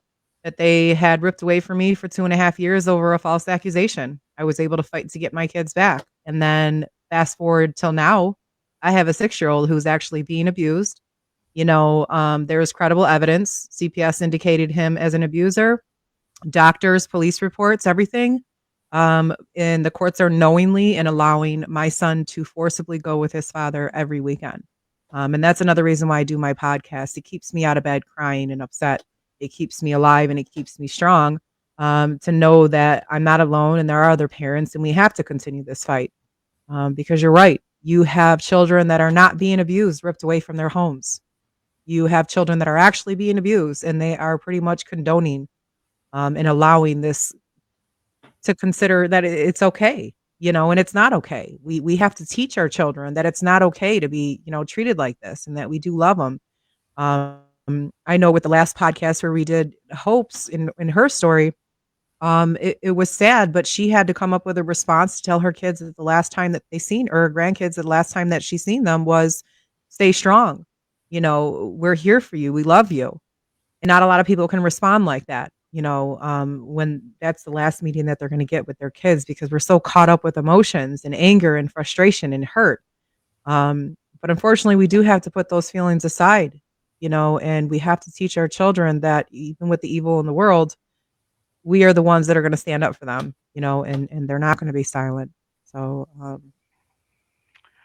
that they had ripped away from me for 2.5 years over a false accusation. I was able to fight to get my kids back. And then fast forward till now, I have a 6-year-old who's actually being abused. There's credible evidence. CPS indicated him as an abuser, doctors, police reports, everything. And the courts are knowingly and allowing my son to forcibly go with his father every weekend. And that's another reason why I do my podcast. It keeps me out of bed crying and upset. It keeps me alive and it keeps me strong, to know that I'm not alone and there are other parents and we have to continue this fight. Because you're right. You have children that are not being abused, ripped away from their homes. You have children that are actually being abused and they are pretty much condoning and allowing this to consider that it's okay, and it's not okay. We have to teach our children that it's not okay to be, treated like this and that we do love them. I know with the last podcast where we did Hope's in her story, it was sad, but she had to come up with a response to tell her kids that the last time that they seen, or her grandkids, that the last time that she seen them was stay strong. We're here for you. We love you. And not a lot of people can respond like that. when that's the last meeting that they're going to get with their kids because we're so caught up with emotions and anger and frustration and hurt. But unfortunately, we do have to put those feelings aside, and we have to teach our children that even with the evil in the world, we are the ones that are going to stand up for them, and they're not going to be silent. So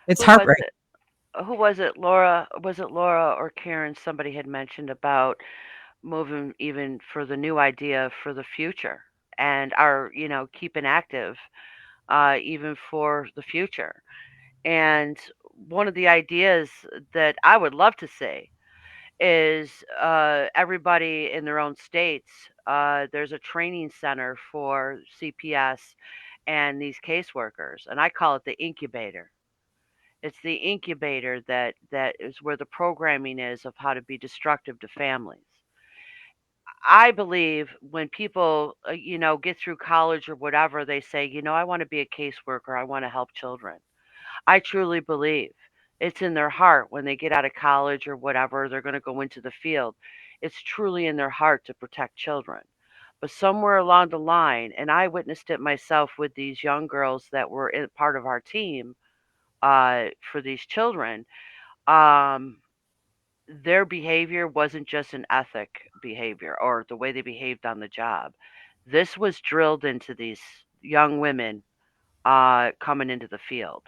it's Who was heartbreaking. it? Who was it? Laura? Was it Laura or Karen? Somebody had mentioned about moving even for the new idea for the future and our, keeping active, even for the future. And one of the ideas that I would love to see is everybody in their own states. There's a training center for CPS and these caseworkers, and I call it the incubator. It's the incubator that is where the programming is of how to be destructive to families. I believe when people, get through college or whatever, they say, I want to be a caseworker. I want to help children. I truly believe it's in their heart when they get out of college or whatever, they're going to go into the field. It's truly in their heart to protect children. But somewhere along the line, and I witnessed it myself with these young girls that were part of our team for these children, um, their behavior wasn't just an ethic behavior or the way they behaved on the job. This was drilled into these young women coming into the field.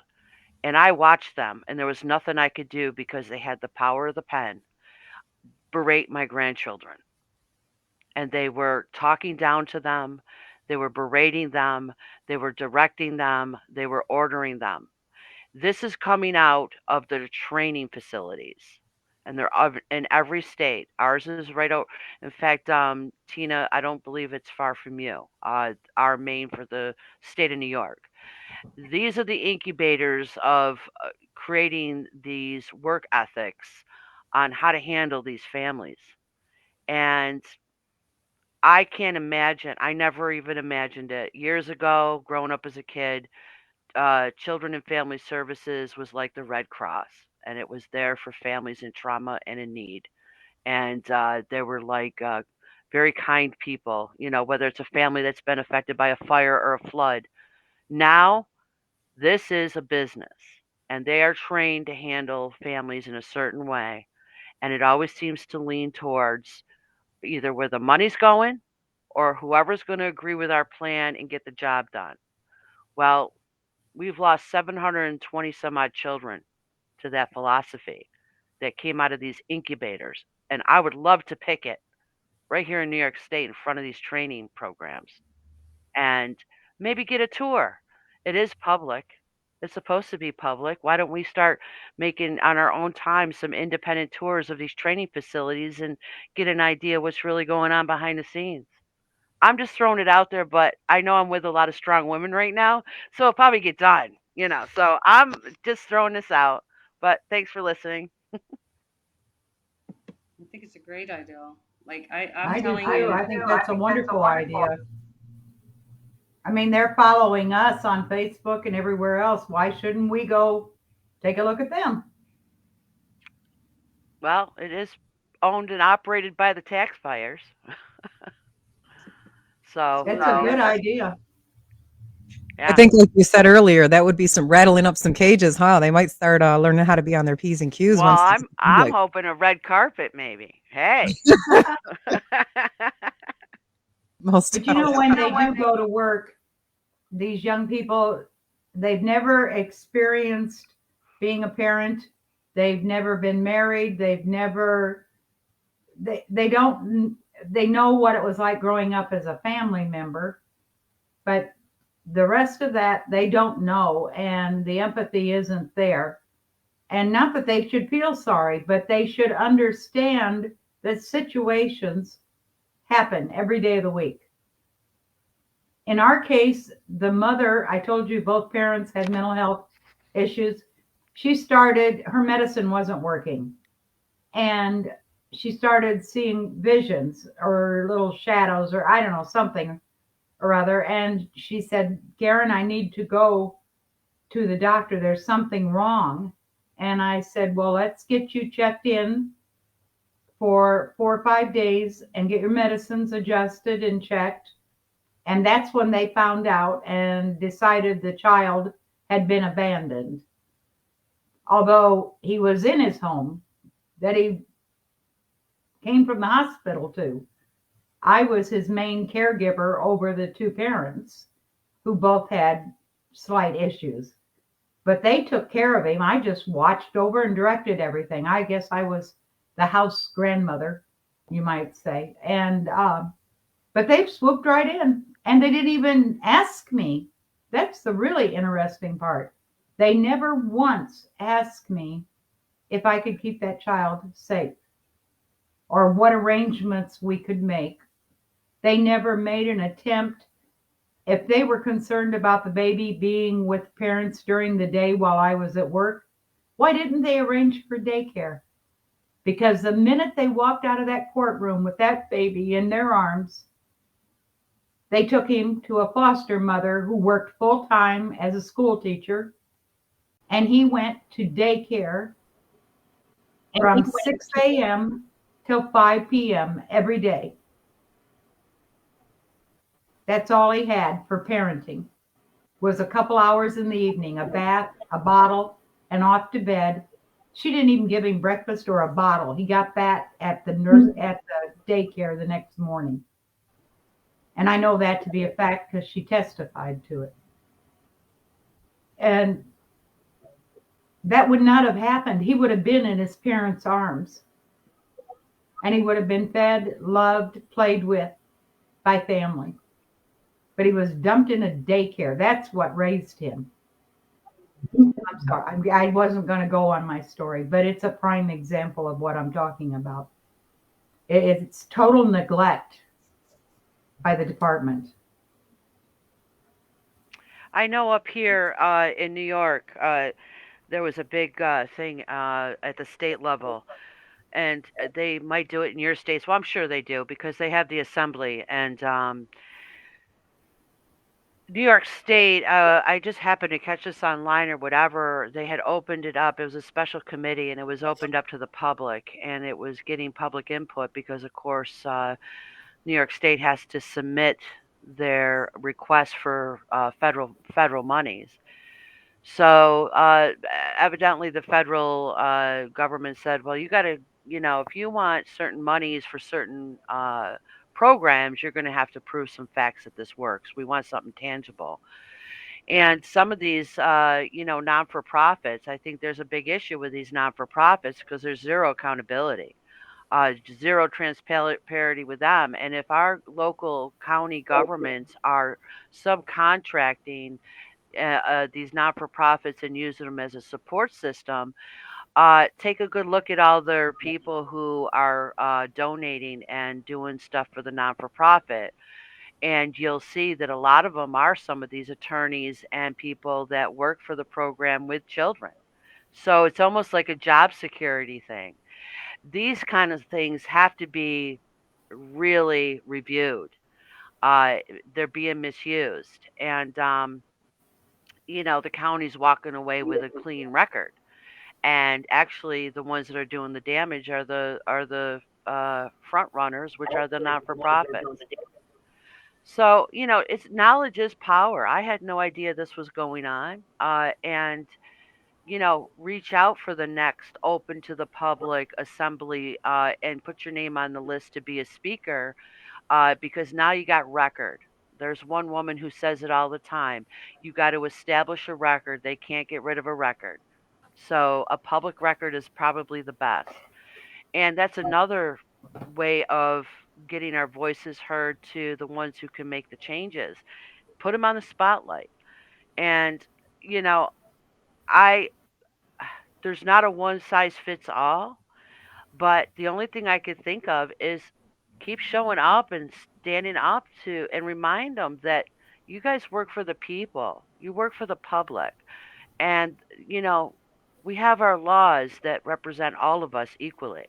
And I watched them, and there was nothing I could do because they had the power of the pen, berate my grandchildren. And they were talking down to them, they were berating them, they were directing them, they were ordering them. This is coming out of the training facilities, and they're in every state. Ours is right out. In fact, Tina, I don't believe it's far from you. Our main for the state of New York. These are the incubators of creating these work ethics on how to handle these families. And I can't imagine. I never even imagined it. Years ago, growing up as a kid, Children and Family Services was like the Red Cross, and it was there for families in trauma and in need. And there were like very kind people, whether it's a family that's been affected by a fire or a flood. Now, this is a business, and they are trained to handle families in a certain way. And it always seems to lean towards either where the money's going or whoever's going to agree with our plan and get the job done. Well, we've lost 720 some odd children to that philosophy that came out of these incubators. And I would love to pick it right here in New York State in front of these training programs and maybe get a tour. It is public. It's supposed to be public. Why don't we start making on our own time some independent tours of these training facilities and get an idea what's really going on behind the scenes? I'm just throwing it out there, but I know I'm with a lot of strong women right now, so it'll probably get done. So I'm just throwing this out. But thanks for listening. I think it's a great idea. Like I'm I do telling too. you, I think that's a wonderful idea. I mean, they're following us on Facebook and everywhere else. Why shouldn't we go take a look at them? Well, it is owned and operated by the taxpayers. So, It's a good idea. I yeah. think, like you said earlier, that would be some rattling up some cages, huh? They might start learning how to be on their P's and Q's Well, once it's I'm public. hoping a red carpet maybe. Hey. Most But you know, definitely. when they do go to work, these young people, they've never experienced being a parent. They've never been married. They don't, they know what it was like growing up as a family member, but the rest of that, they don't know. And the empathy isn't there. And not that they should feel sorry, but they should understand that situations happen every day of the week. In our case, the mother, I told you both parents had mental health issues. She started, her medicine wasn't working. And she started seeing visions or little shadows or I don't know, something or other. And she said, Karen, I need to go to the doctor. There's something wrong. And I said, well, let's get you checked in. for 4 or 5 days and get your medicines adjusted and checked. And that's when they found out and decided the child had been abandoned. Although he was in his home that he came from the hospital to. I was his main caregiver over the two parents who both had slight issues. But they took care of him. I just watched over and directed everything. I guess I was the house grandmother, you might say. And but they swooped right in, and they didn't even ask me. That's the really interesting part. They never once asked me if I could keep that child safe or what arrangements we could make. They never made an attempt. If they were concerned about the baby being with parents during the day while I was at work, why didn't they arrange for daycare? Because the minute they walked out of that courtroom with that baby in their arms, they took him to a foster mother who worked full time as a school teacher, and he went to daycare from 6 a.m. till 5 p.m. every day. That's all he had for parenting was a couple hours in the evening, a bath, a bottle, and off to bed. She didn't even give him breakfast or a bottle. He got that at the daycare the next morning. And I know that to be a fact because she testified to it. And that would not have happened. He would have been in his parents' arms. And he would have been fed, loved, played with by family. But he was dumped in a daycare. That's what raised him. I'm sorry, I wasn't going to go on my story, but it's a prime example of what I'm talking about. It's total neglect by the department. I know up here in New York, there was a big thing at the state level, and they might do it in your states. Well, I'm sure they do because they have the assembly. And New York State, I just happened to catch this online or whatever. They had opened it up. It was a special committee, and it was opened up to the public, and it was getting public input because, of course, New York State has to submit their request for federal monies. So evidently, the federal government said, "Well, you got to, if you want certain monies for certain programs, you're going to have to prove some facts that this works. We want something tangible." And some of these, non-for-profits, I think there's a big issue with these non-for-profits because there's zero accountability, zero transparency with them. And if our local county governments are subcontracting these not-for-profits and using them as a support system, take a good look at all their people who are donating and doing stuff for the non-for-profit. And you'll see that a lot of them are some of these attorneys and people that work for the program with children. So it's almost like a job security thing. These kind of things have to be really reviewed. They're being misused. And, the county's walking away with a clean record. And actually, the ones that are doing the damage are the front runners, which are the not for profits. So, it's knowledge is power. I had no idea this was going on. And, reach out for the next open to the public assembly and put your name on the list to be a speaker because now you got record. There's one woman who says it all the time. You got to establish a record. They can't get rid of a record. So a public record is probably the best. And that's another way of getting our voices heard to the ones who can make the changes. Put them on the spotlight. And, you know, I there's not a one size fits all, but the only thing I could think of is keep showing up and standing up to and remind them that you guys work for the people. You work for the public. And, we have our laws that represent all of us equally.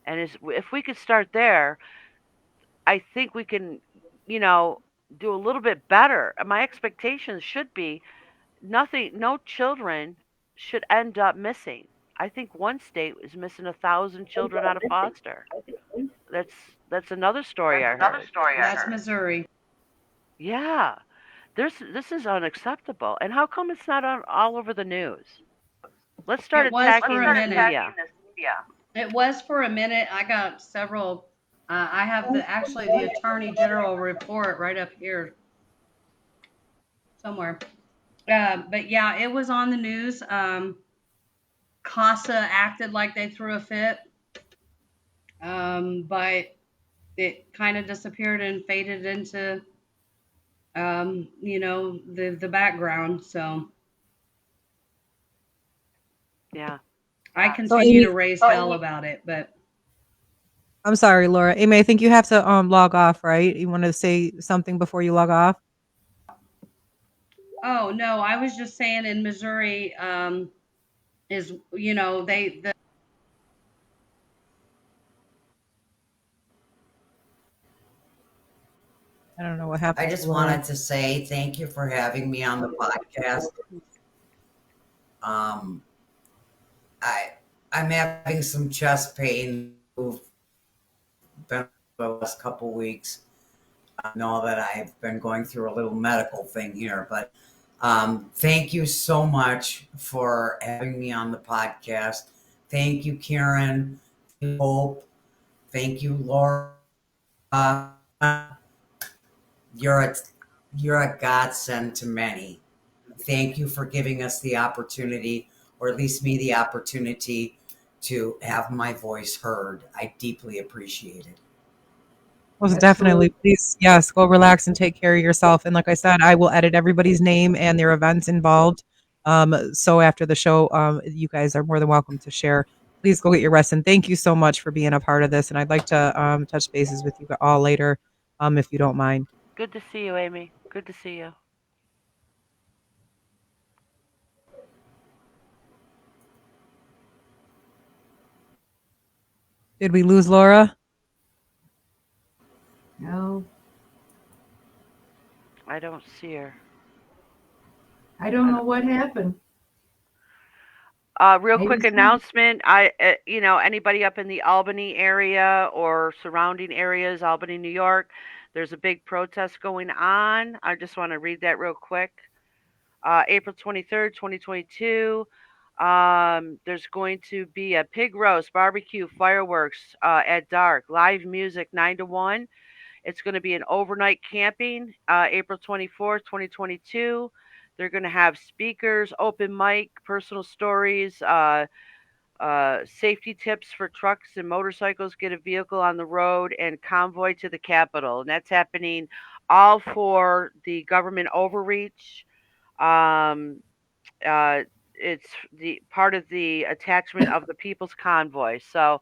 And if we could start there, I think we can, you know, do a little bit better. My expectations should be no children should end up missing. I think one state is missing 1,000 children out of foster. That's that's another story I heard. That's Missouri. Yeah, this is unacceptable. And how come it's not on all over the news? Let's start It was for attacking a this minute. media. It was for a minute. I got several. I have the Attorney General report right up here somewhere. But yeah, it was on the news. CASA acted like they threw a fit, but it kind of disappeared and faded into, the background. So Yeah. I So continue Amy, to raise hell about it, but I'm sorry, Laura. Amy, I think you have to log off, right? You want to say something before you log off? oh no, I was just saying in Missouri, is they I don't know what happened I to just Laura. wanted to say thank you for having me on the podcast. Um, I'm having some chest pain. Who've been the last couple weeks. I know that I've been going through a little medical thing here, but thank you so much for having me on the podcast. Thank you, Karen. Hope. Thank you, Laura. You're a you're a godsend to many. Thank you for giving us the opportunity, or at least me the opportunity, to have my voice heard. I deeply appreciate it. Most definitely. Absolutely. Please, yes, go relax and take care of yourself. And like I said, I will edit everybody's name and their events involved. So after the show, you guys are more than welcome to share. Please go get your rest. And thank you so much for being a part of this. And I'd like to touch bases with you all later, if you don't mind. Good to see you, Amy. Good to see you. Did we lose Laura? No, I don't see her. I don't know what happened. Real Maybe quick announcement. Anybody up in the Albany area or surrounding areas, Albany, New York, there's a big protest going on. I just want to read that real quick. April 23rd, 2022. There's going to be a pig roast, barbecue, fireworks at dark, live music 9 to 1. It's going to be an overnight camping, April 24th, 2022. They're going to have speakers, open mic, personal stories, safety tips for trucks and motorcycles, get a vehicle on the road, and convoy to the Capitol. And that's happening all for the government overreach. Um, it's the part of the attachment of the People's Convoy. So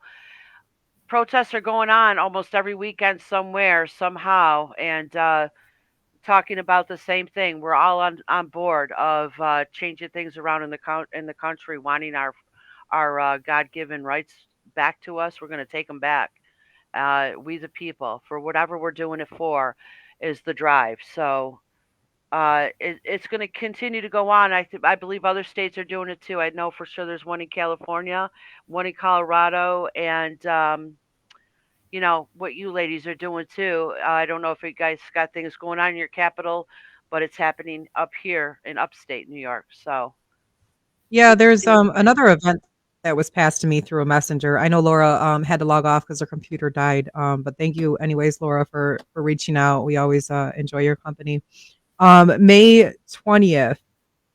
protests are going on almost every weekend somewhere, somehow, and talking about the same thing. We're all on board of changing things around in the country, wanting our God given rights back to us. We're going to take them back. We the people, for whatever we're doing it for, is the drive. So it's going to continue to go on. I believe other states are doing it too. I know for sure there's one in California, one in Colorado, and what you ladies are doing too. I don't know if you guys got things going on in your capital, but it's happening up here in upstate New York. So Yeah, good to there's see everybody. another event that was passed to me through a messenger. I know Laura had to log off because her computer died. But thank you anyways, Laura, for reaching out. We always enjoy your company. May 20th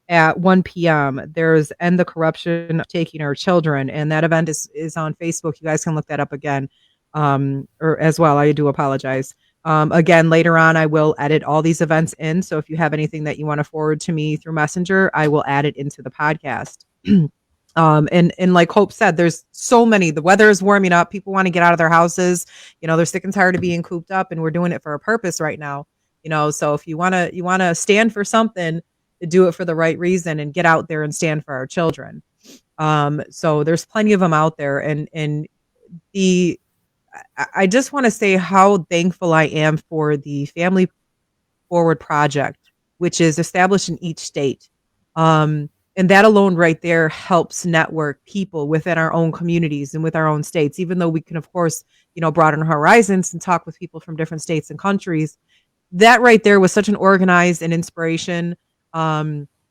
at 1 p.m. There's End the Corruption of Taking Our Children, and that event is on Facebook. You guys can look that up again, or as well. I do apologize. Again, later on, I will edit all these events in. So if you have anything that you want to forward to me through Messenger, I will add it into the podcast. And like Hope said, there's so many. The weather is warming up. People want to get out of their houses. They're sick and tired of being cooped up, and we're doing it for a purpose right now. So if you wanna stand for something, to do it for the right reason and get out there and stand for our children. So there's plenty of them out there, and the I just want to say how thankful I am for the Family Forward Project, which is established in each state. And that alone right there helps network people within our own communities and with our own states, even though we can, of course, broaden our horizons and talk with people from different states and countries. That right there was such an organized and inspiration,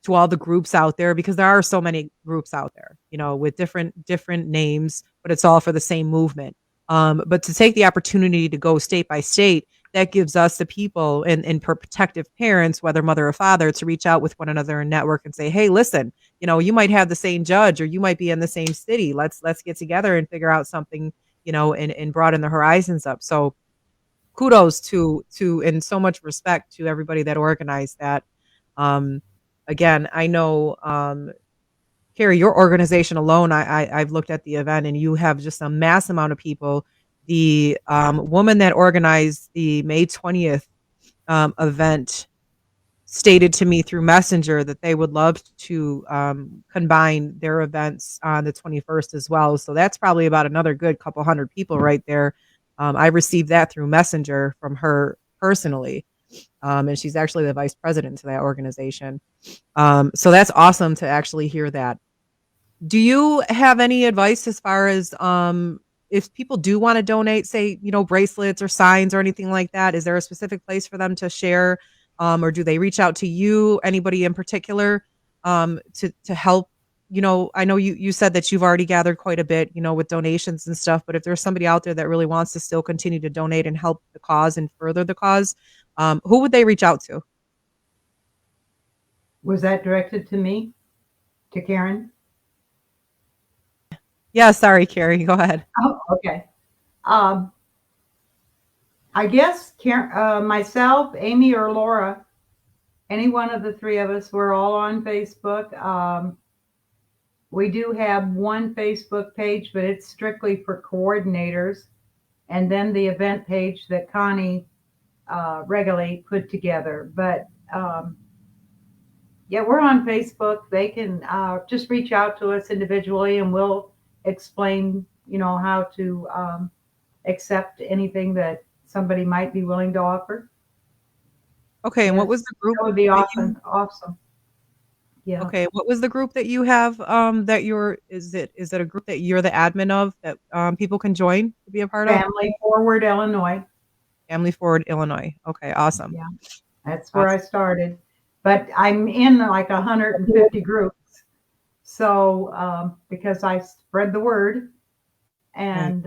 to all the groups out there, because there are so many groups out there, with different names, but it's all for the same movement. But to take the opportunity to go state by state, that gives us the people and protective parents, whether mother or father, to reach out with one another and network and say, hey, listen, you might have the same judge or you might be in the same city. Let's get together and figure out something, and broaden the horizons up. So kudos to and so much respect to everybody that organized that. Um, Again, I know, Carrie, your organization alone, I've looked at the event and you have just a mass amount of people. The woman that organized the May 20th event stated to me through Messenger that they would love to combine their events on the 21st as well. So that's probably about another good couple hundred people right there. I received that through Messenger from her personally. And she's actually the vice president to that organization. So that's awesome to actually hear that. Do you have any advice as far as if people do want to donate, say, bracelets or signs or anything like that? Is there a specific place for them to share, or do they reach out to you, anybody in particular, to help? I know you said that you've already gathered quite a bit, with donations and stuff. But if there's somebody out there that really wants to still continue to donate and help the cause and further the cause, who would they reach out to? Was that directed to me? To Karen? Yeah, sorry, Carrie. Go ahead. Oh, okay. Um, I guess myself, Amy, or Laura, any one of the three of us, we're all on Facebook. We do have one Facebook page, but it's strictly for coordinators. And then the event page that Connie regularly put together. But yeah, we're on Facebook. They can just reach out to us individually and we'll explain, how to accept anything that somebody might be willing to offer. Okay, and what Yes, was the group that would be that awesome. Awesome. Yeah. okay, what was the group that you have, that is it a group that you're the admin of that, people can join to be a part of? Family Forward Illinois. Family Forward Illinois. Okay, awesome. Yeah, that's where I Awesome. started. But I'm in like 150 groups. So because I spread the word Right. and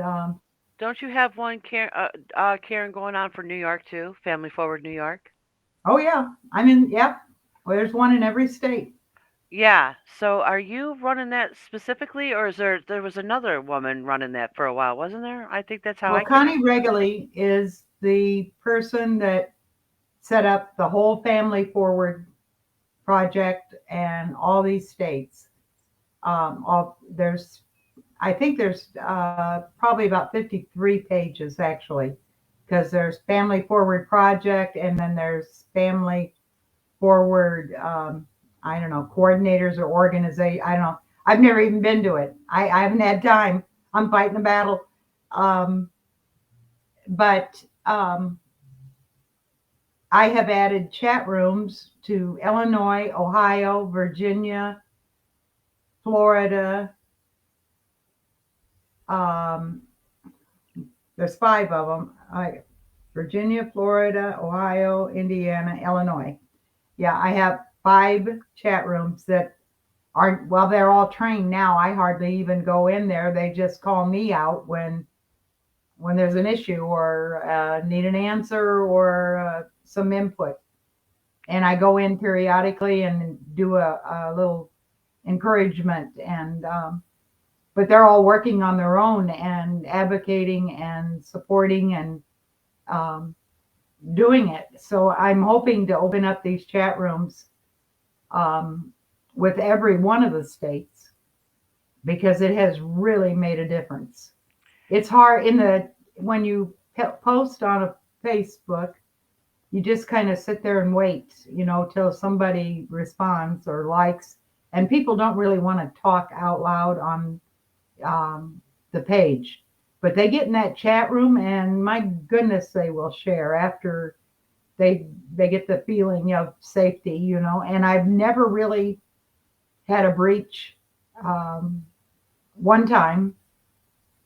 Don't you have one, Karen, going on for New York too? Family Forward New York. oh yeah, I'm in. Yep. Well, there's one in every state. Yeah. So are you running that specifically, or is there was another woman running that for a while, wasn't there? I think that's how Well, I came. Connie Regally is the person that set up the whole Family Forward project and all these states. I think there's probably about 53 pages actually, because there's Family Forward Project and then there's Family Forward, I don't know, coordinators or organization. I don't know. I've never even been to it. I haven't had time. I'm fighting the battle. But I have added chat rooms to Illinois, Ohio, Virginia, Florida. There's 5 of them. Virginia, Florida, Ohio, Indiana, Illinois. Yeah, I have 5 chat rooms that are, well, they're all trained now. I hardly even go in there. They just call me out when there's an issue or need an answer or some input. And I go in periodically and do a little encouragement. And but they're all working on their own and advocating and supporting and doing it. So I'm hoping to open up these chat rooms with every one of the states, because it has really made a difference. It's hard when you post on a Facebook, you just kind of sit there and wait, till somebody responds or likes, and people don't really want to talk out loud on the page, but they get in that chat room and my goodness, they will share after they get the feeling of safety, and I've never really had a breach one time,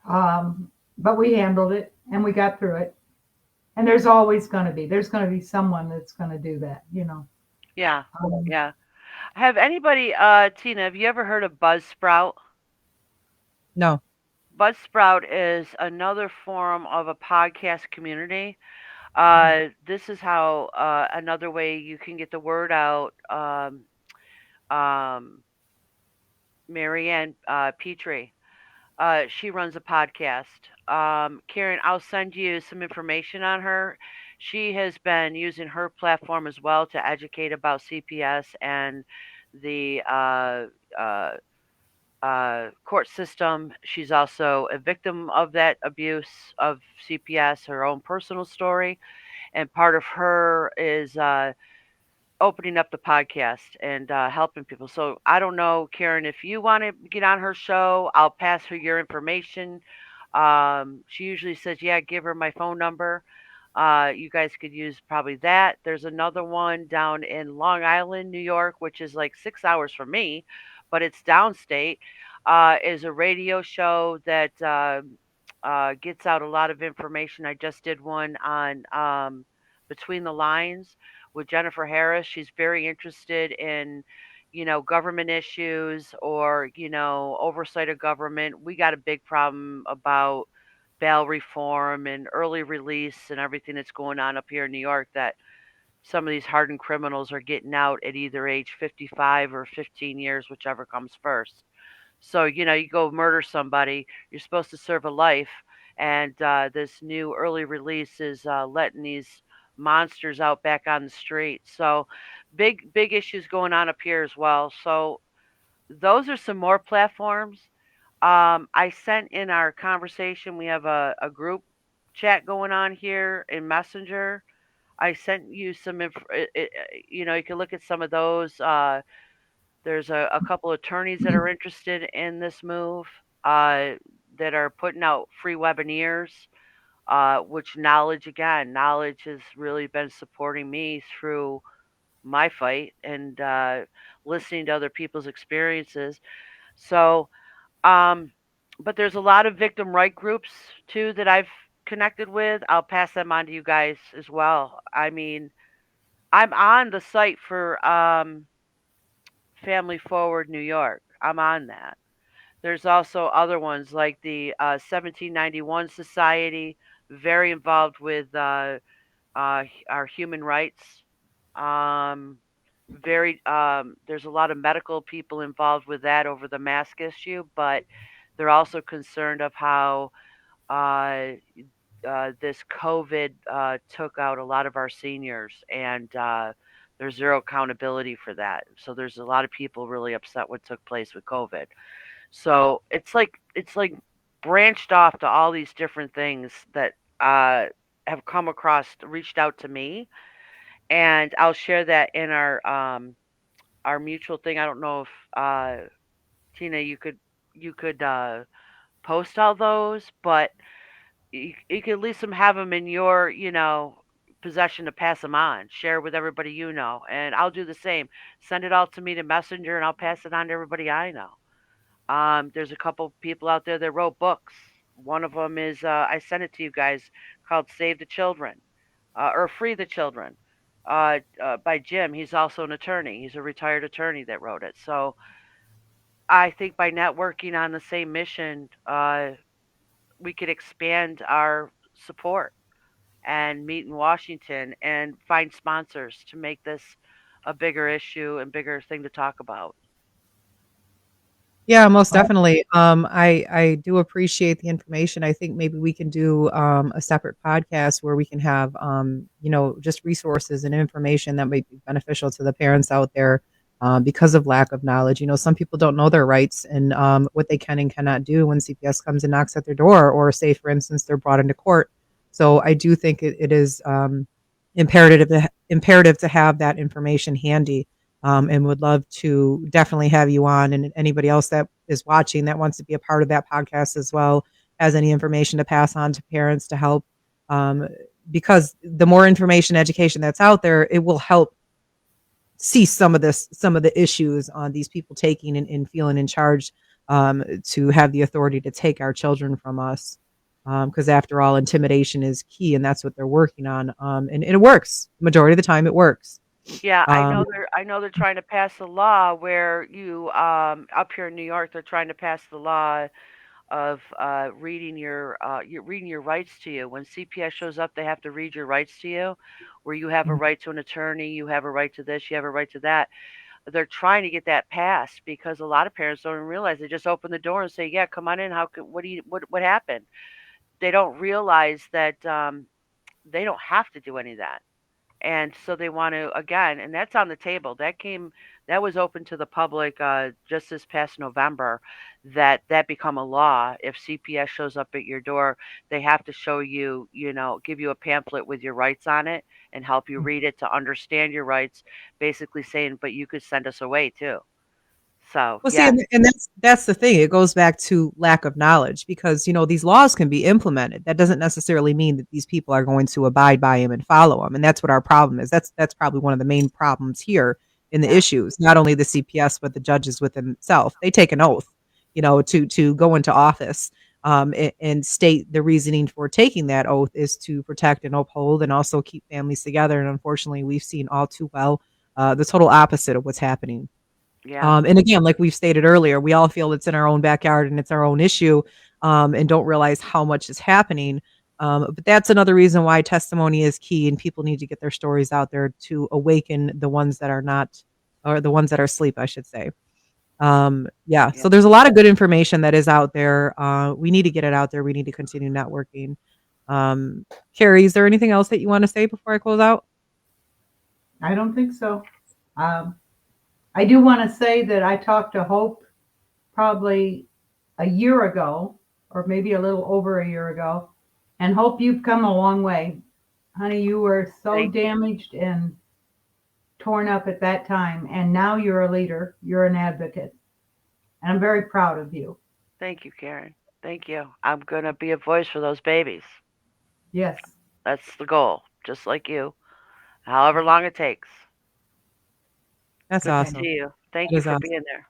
but we handled it and we got through it. And there's always going to be someone that's going to do that, you know. Yeah. Um, Yeah. Have anybody, Tina, have you ever heard of Buzzsprout? No. Buzzsprout is another form of a podcast community. This is how another way you can get the word out. Um, Marianne Petrie, she runs a podcast. Karen, I'll send you some information on her. She has been using her platform as well to educate about CPS and the uh, court system. She's also a victim of that abuse of CPS, her own personal story. And part of her is opening up the podcast and helping people. So I don't know, Karen, if you want to get on her show, I'll pass her your information. She usually says, yeah, give her my phone number. You guys could use probably that. There's another one down in Long Island, New York, which is like 6 hours from me, but it's downstate. Is a radio show that gets out a lot of information. I just did one on Between the Lines with Jennifer Harris. She's very interested in, government issues or, oversight of government. We got a big problem about bail reform and early release and everything that's going on up here in New York, that some of these hardened criminals are getting out at either age 55 or 15 years, whichever comes first. So, you go murder somebody, you're supposed to serve a life. And this new early release is letting these monsters out back on the street. So, big issues going on up here as well. So, those are some more platforms. I sent in our conversation, we have a group chat going on here in Messenger. I sent you some, you can look at some of those. There's a couple attorneys that are interested in this move uh, that are putting out free webinars, which knowledge has really been supporting me through my fight and listening to other people's experiences. So, um, but there's a lot of victim right groups too that I've connected with. I'll pass them on to you guys as well. I mean, I'm on the site for Family Forward New York. I'm on that. There's also other ones like the 1791 Society, very involved with our human rights. Um, there's a lot of medical people involved with that over the mask issue, but they're also concerned of how uh, this COVID took out a lot of our seniors, and there's zero accountability for that. So there's a lot of people really upset what took place with COVID. So it's like branched off to all these different things that have come across, reached out to me, and I'll share that in our mutual thing. I don't know if Tina, you could post all those, but you could at least have them in your possession to pass them on, share with everybody and I'll do the same. Send it all to me to Messenger, and I'll pass it on to everybody I know. There's a couple people out there that wrote books. One of them is I sent it to you guys, called Save the Children or Free the Children by Jim. He's also an attorney. He's a retired attorney that wrote it. So I think by networking on the same mission, we could expand our support and meet in Washington and find sponsors to make this a bigger issue and bigger thing to talk about. Yeah, most definitely. I do appreciate the information. I think maybe we can do a separate podcast where we can have just resources and information that might be beneficial to the parents out there because of lack of knowledge. Some people don't know their rights and what they can and cannot do when CPS comes and knocks at their door, or say, for instance, they're brought into court. So I do think it is imperative to have that information handy. And would love to definitely have you on, and anybody else that is watching that wants to be a part of that podcast as well, has any information to pass on to parents to help. Because the more information, education that's out there, it will help cease some of the issues on these people taking and feeling in charge, to have the authority to take our children from us. Because after all, intimidation is key, and that's what they're working on. And it works. Majority of the time, it works. Yeah, Um, I know they're trying to pass a law where you up here in New York they're trying to pass the law of reading your rights to you. When CPS shows up, they have to read your rights to you, where you have a right to an attorney, you have a right to this, you have a right to that. They're trying to get that passed because a lot of parents don't even realize they just open the door and say, "Yeah, come on in. How could what happened?" They don't realize that they don't have to do any of that. And so they want to again, and that's on the table. That was open to the public just this past November. That become a law. If CPS shows up at your door, they have to show you, give you a pamphlet with your rights on it and help you read it to understand your rights. Basically saying, but you could send us away too. So Well, see, yes, and that's the thing. It goes back to lack of knowledge because these laws can be implemented. That doesn't necessarily mean that these people are going to abide by them and follow them. And that's what our problem is. That's probably one of the main problems here in the yeah, issues. Not only the CPS, but the judges with themselves. They take an oath, to go into office, and state the reasoning for taking that oath is to protect and uphold and also keep families together. And unfortunately, we've seen all too well the total opposite of what's happening. yeah, And again, like we've stated earlier, we all feel it's in our own backyard and it's our own issue, and don't realize how much is happening. But that's another reason why testimony is key, and people need to get their stories out there to awaken the ones that are not, or the ones that are asleep, I should say. Yeah, yeah. so there's a lot of good information that is out there. We need to get it out there. We need to continue networking. Carrie, is there anything else that you want to say before I close out? I don't think so. Um, I do want to say that I talked to Hope probably a year ago, or maybe a little over a year ago. And Hope, you've come a long way. Honey, you were so Thank you. damaged and torn up at that time. And now you're a leader, you're an advocate. And I'm very proud of you. Thank you, Karen. Thank you. I'm gonna be a voice for those babies. Yes. That's the goal, just like you. However long it takes. That's Good to Okay. awesome. see you. Thank That you is for awesome. being there.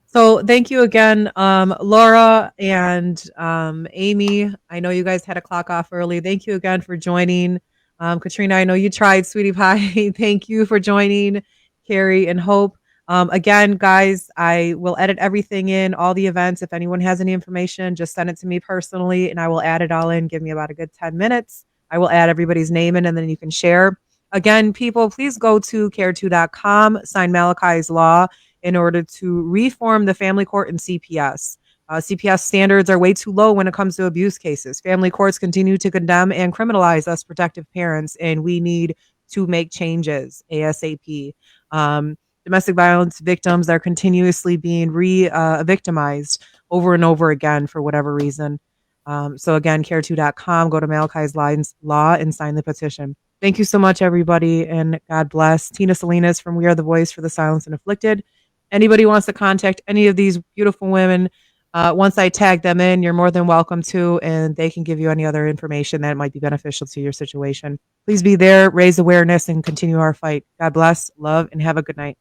So thank you again, Laura and Amy. I know you guys had to clock off early. Thank you again for joining. Katrina, I know you tried, sweetie pie. Thank you for joining, Carrie and Hope. Again, guys, I will edit everything in, all the events. If anyone has any information, just send it to me personally and I will add it all in. Give me about a good 10 minutes. I will add everybody's name in and then you can share. Again, people, please go to care2.com, sign Malachi's Law in order to reform the family court and CPS. CPS standards are way too low when it comes to abuse cases. Family courts continue to condemn and criminalize us protective parents, and we need to make changes ASAP. Domestic violence victims are continuously being victimized over and over again for whatever reason. So again, care2.com, go to Malachi's Law and sign the petition. Thank you so much, everybody, and God bless. Tina Salinas from We Are the Voice for the Silence and Afflicted. Anybody wants to contact any of these beautiful women, once I tag them in, you're more than welcome to, and they can give you any other information that might be beneficial to your situation. Please be there, raise awareness, and continue our fight. God bless, love, and have a good night.